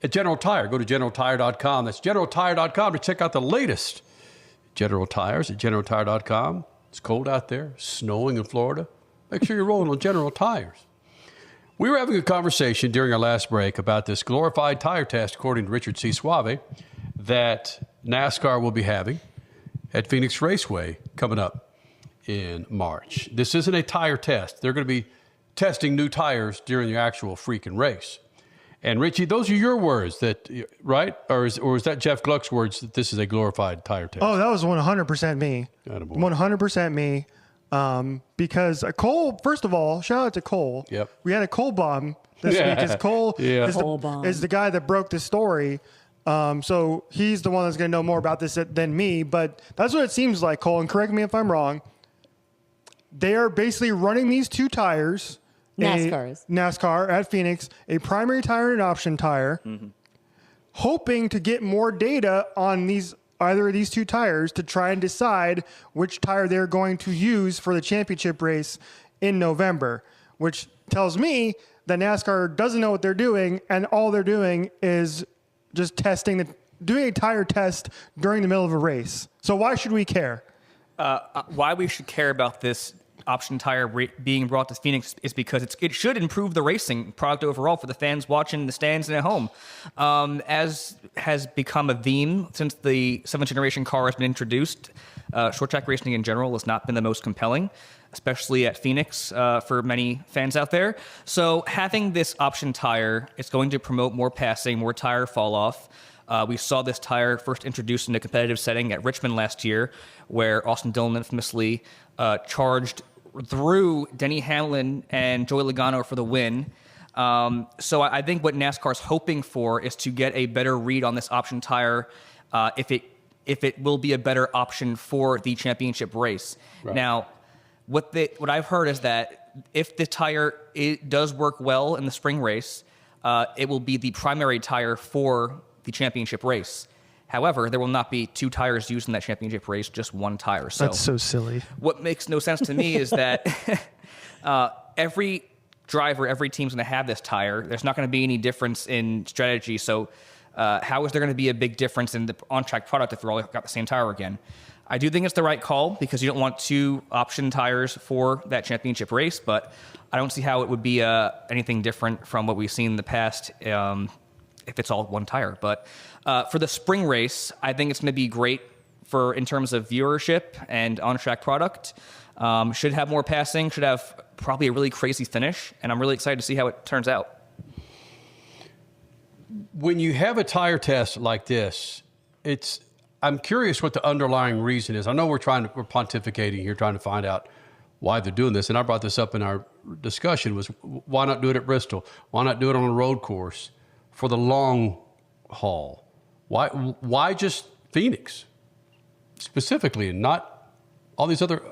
at General Tire. Go to GeneralTire.com. That's GeneralTire.com to check out the latest General Tires at GeneralTire.com. It's cold out there, snowing in Florida. Make sure you're rolling on General Tires. We were having a conversation during our last break about this glorified tire test, according to Richard C. Suave, that NASCAR will be having at Phoenix Raceway coming up in March. This isn't a tire test. They're going to be testing new tires during the actual freaking race. And Richie, those are your words, that right? Or is that Jeff Gluck's words that this is a glorified tire test? Oh, that was 100% me. 100% me. Because Cole, first of all, shout out to Cole. Yep. We had a Cole bomb this week because Cole is the guy that broke the story. So he's the one that's going to know more about this than me. But that's what it seems like, Cole. And correct me if I'm wrong. They are basically running these 2 tires. NASCAR at Phoenix, a primary tire and an option tire, hoping to get more data on either of these 2 tires to try and decide which tire they're going to use for the championship race in November, which tells me that NASCAR doesn't know what they're doing, and all they're doing is just doing a tire test during the middle of a race. So why should we care? Why we should care about this option tire being brought to Phoenix is because it should improve the racing product overall for the fans watching in the stands and at home. As has become a theme since the 7th generation car has been introduced, short track racing in general has not been the most compelling, especially at Phoenix for many fans out there. So having this option tire, it's going to promote more passing, more tire fall off. We saw this tire first introduced in a competitive setting at Richmond last year, where Austin Dillon infamously charged through Denny Hamlin and Joey Logano for the win. So I think what NASCAR's hoping for is to get a better read on this option tire, if it will be a better option for the championship race. Right. Now, what I've heard is that if the tire does work well in the spring race, it will be the primary tire for the championship race. However, there will not be 2 tires used in that championship race, just 1 tire. So that's so silly. What makes no sense to me is that every driver, every team's going to have this tire. There's not going to be any difference in strategy. So how is there going to be a big difference in the on-track product if they're all got the same tire again? I do think it's the right call because you don't want 2 option tires for that championship race, but I don't see how it would be anything different from what we've seen in the past if it's all one tire. But for the spring race, I think it's going to be great in terms of viewership and on-track product. Should have more passing, should have probably a really crazy finish, and I'm really excited to see how it turns out. When you have a tire test like this, I'm curious what the underlying reason is. I know we're pontificating here, trying to find out why they're doing this, and I brought this up in our discussion, was why not do it at Bristol? Why not do it on a road course for the long haul? Why just Phoenix specifically and not all these other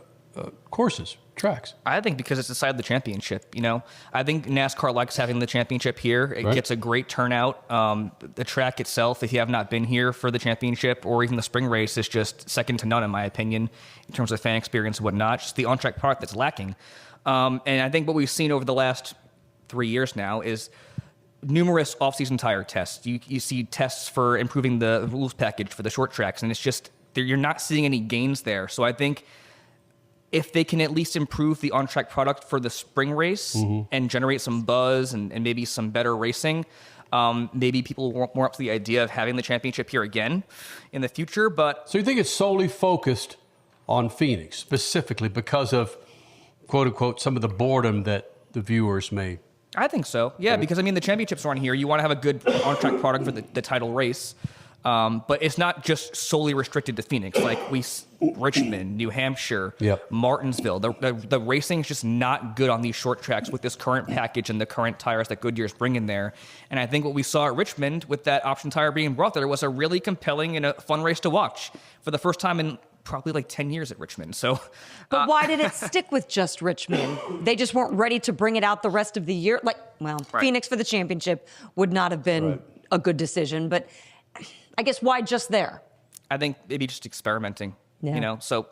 courses, tracks? I think because it's inside the championship. I think NASCAR likes having the championship here. It gets a great turnout. The track itself, if you have not been here for the championship or even the spring race, is just second to none, in my opinion, in terms of fan experience and whatnot. Just the on-track product that's lacking. And I think what we've seen over the last 3 years now is numerous off-season tire tests. You see tests for improving the rules package for the short tracks, and it's just you're not seeing any gains there. So I think if they can at least improve the on-track product for the spring race and generate some buzz and maybe some better racing, maybe people will warm up to the idea of having the championship here again in the future. But so you think it's solely focused on Phoenix specifically because of, quote unquote, some of the boredom that the viewers may? I think so. Yeah, because the championships are on here. You want to have a good on-track product for the title race. But it's not just solely restricted to Phoenix. Like Richmond, New Hampshire, Martinsville. The racing is just not good on these short tracks with this current package and the current tires that Goodyear's bringing there. And I think what we saw at Richmond with that option tire being brought there was a really compelling and a fun race to watch for the first time in probably like 10 years at Richmond. So, but why did it stick with just Richmond? They just weren't ready to bring it out the rest of the year. Phoenix for the championship would not have been a good decision, but I guess why just there? I think maybe just experimenting, so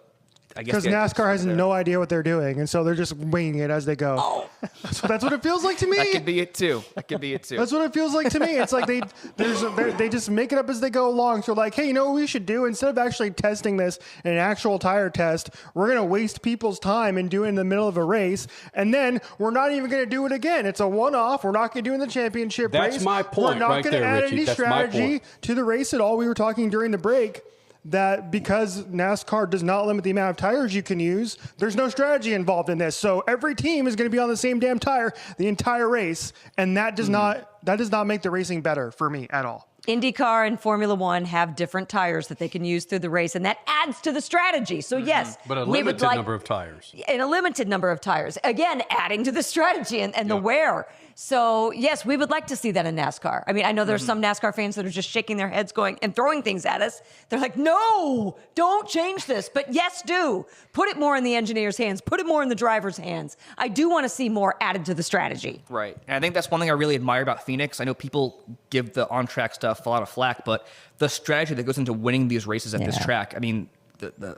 I guess. Because NASCAR has no idea what they're doing, and so they're just winging it as they go. Oh. So that's what it feels like to me. That could be it too. That's what it feels like to me. It's like they just make it up as they go along. So like, hey, you know what we should do? Instead of actually testing this in an actual tire test, we're going to waste people's time and do it in the middle of a race, and then we're not even going to do it again. It's a one-off. We're not going to do it in the championship race. That's my point. We're not going to add any strategy to the race at all. We were talking during the break that because NASCAR does not limit the amount of tires you can use, there's no strategy involved in this. So every team is going to be on the same damn tire the entire race, and that does not make the racing better for me at all. IndyCar and Formula One have different tires that they can use through the race, and that adds to the strategy. So yes, but a limited number of tires. And a limited number of tires. Again, adding to the strategy and the wear. So yes, we would like to see that in NASCAR. I mean, I know there's some NASCAR fans that are just shaking their heads going and throwing things at us. They're like, no, don't change this. But yes, do. Put it more in the engineer's hands. Put it more in the driver's hands. I do want to see more added to the strategy. Right. And I think that's one thing I really admire about Phoenix. I know people give the on-track stuff a lot of flack, but the strategy that goes into winning these races at this track, I mean, the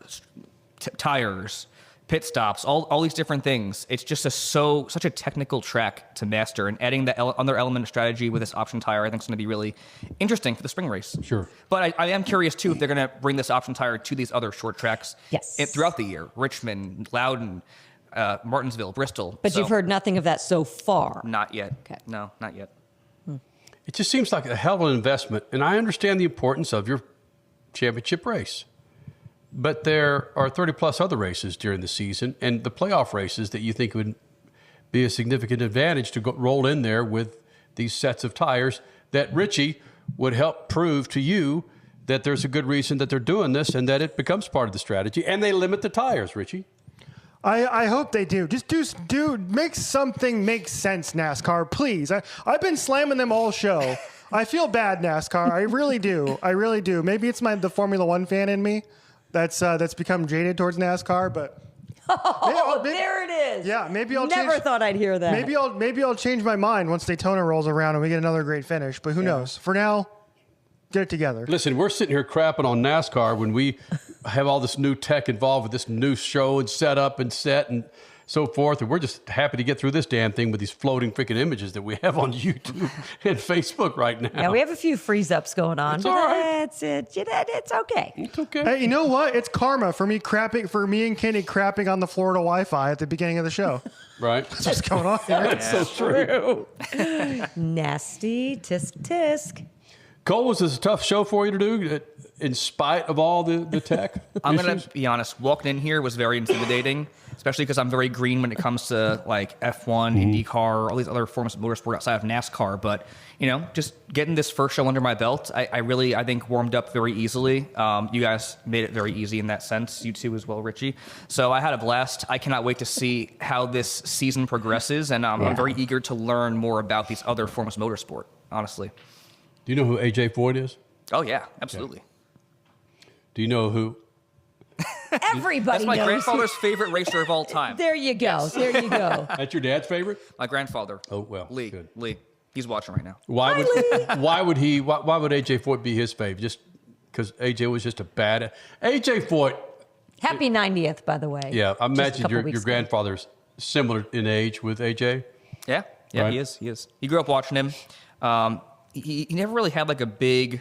tires, pit stops, all these different things. It's just such a technical track to master, and adding the other element of strategy with this option tire, I think is going to be really interesting for the spring race. Sure. But I am curious too if they're going to bring this option tire to these other short tracks throughout the year. Richmond, Loudon, Martinsville, Bristol. But you've heard nothing of that so far. Not yet. Okay. No, not yet. It just seems like a hell of an investment, and I understand the importance of your championship race. But there are 30-plus other races during the season, and the playoff races that you think would be a significant advantage to roll in there with these sets of tires that Richie would help prove to you that there's a good reason that they're doing this and that it becomes part of the strategy, and they limit the tires, Richie. I hope they do. Just do make something make sense, NASCAR, please. I've been slamming them all show. I feel bad, NASCAR. I really do. I really do. Maybe it's the Formula One fan in me that's become jaded towards NASCAR, but maybe, there it is. Yeah, maybe I'll never thought I'd hear that. Maybe I'll change my mind once Daytona rolls around and we get another great finish. But who knows? For now, get it together. Listen, we're sitting here crapping on NASCAR when we have all this new tech involved with this new show and setup and set and so forth, and we're just happy to get through this damn thing with these floating freaking images that we have on YouTube and Facebook right now. Yeah, we have a few freeze-ups going on. It's all right. It's okay. It's okay. Hey, you know what? It's karma for me and Kenny crapping on the Florida Wi-Fi at the beginning of the show. Right. That's what's going on here. That's so true. Nasty. Tisk, tisk. Cole, was this a tough show for you to do in spite of all the tech? I'm going to be honest. Walking in here was very intimidating, especially because I'm very green when it comes to like F1, IndyCar, all these other forms of motorsport outside of NASCAR. But, just getting this first show under my belt, I think warmed up very easily. You guys made it very easy in that sense. You too as well, Richie. So I had a blast. I cannot wait to see how this season progresses. And I'm very eager to learn more about these other forms of motorsport, honestly. Do you know who AJ Foyt is? Oh, yeah, absolutely. Okay. Do you know who? Everybody That's my knows. grandfather's favorite racer of all time. There you go. Yes. There you go. That's your dad's favorite? My grandfather. Oh, well. Lee. Good. Lee. He's watching right now. Why would AJ Foyt be his favorite? Just because AJ was just a bad... AJ Foyt... Happy 90th, by the way. Yeah, I imagine your ago. grandfather's similar in age with AJ. Yeah, right? He is. He grew up watching him. He never really had like a big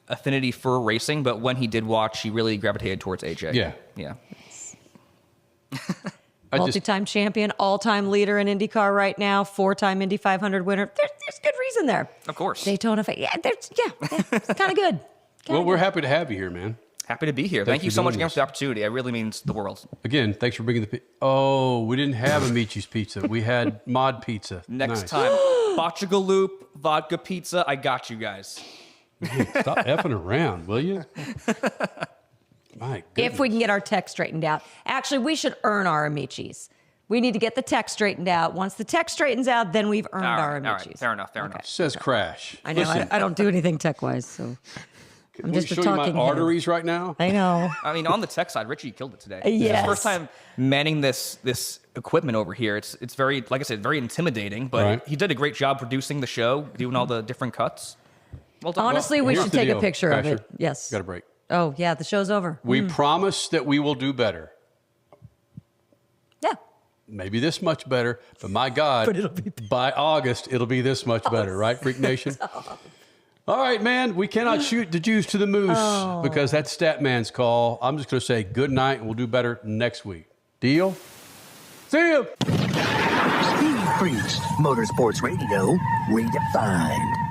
affinity for racing, but when he did watch, he really gravitated towards AJ. Yeah. Multi-time champion, all-time leader in IndyCar right now, 4-time Indy 500 winner. There's good reason there. Of course. Daytona. It's kind of good. Well, we're happy to have you here, man. Happy to be here. Thank you so much again for the opportunity. It really means the world. Again, thanks for bringing the... we didn't have Amici's Pizza. We had Mod Pizza. Next time, Bocciagaloop, vodka pizza. I got you guys. Stop effing around, will you? My goodness. If we can get our tech straightened out. Actually, we should earn our Amici's. We need to get the tech straightened out. Once the tech straightens out, then we've earned our Amici's. All right, fair enough. Says Crash. I know. Listen, I don't do anything tech-wise, so... I'm just a show talking you my arteries right now. I know. I mean, on the tech side, Richie killed it today. Yes. It's his first time manning this equipment over here. It's very, like I said, very intimidating, but he did a great job producing the show, doing all the different cuts. Well done. Honestly, we should take a picture of it. Yes. Got a break. Oh, yeah, the show's over. We promise that we will do better. Yeah. Maybe this much better, but my God, But it'll be by August, it'll be this much better, right, Freak Nation? All right, man, we cannot shoot the juice to the moose because that's Statman's call. I'm just going to say good night, and we'll do better next week. Deal? See you. SpeedFreaks, Motorsports Radio, redefined.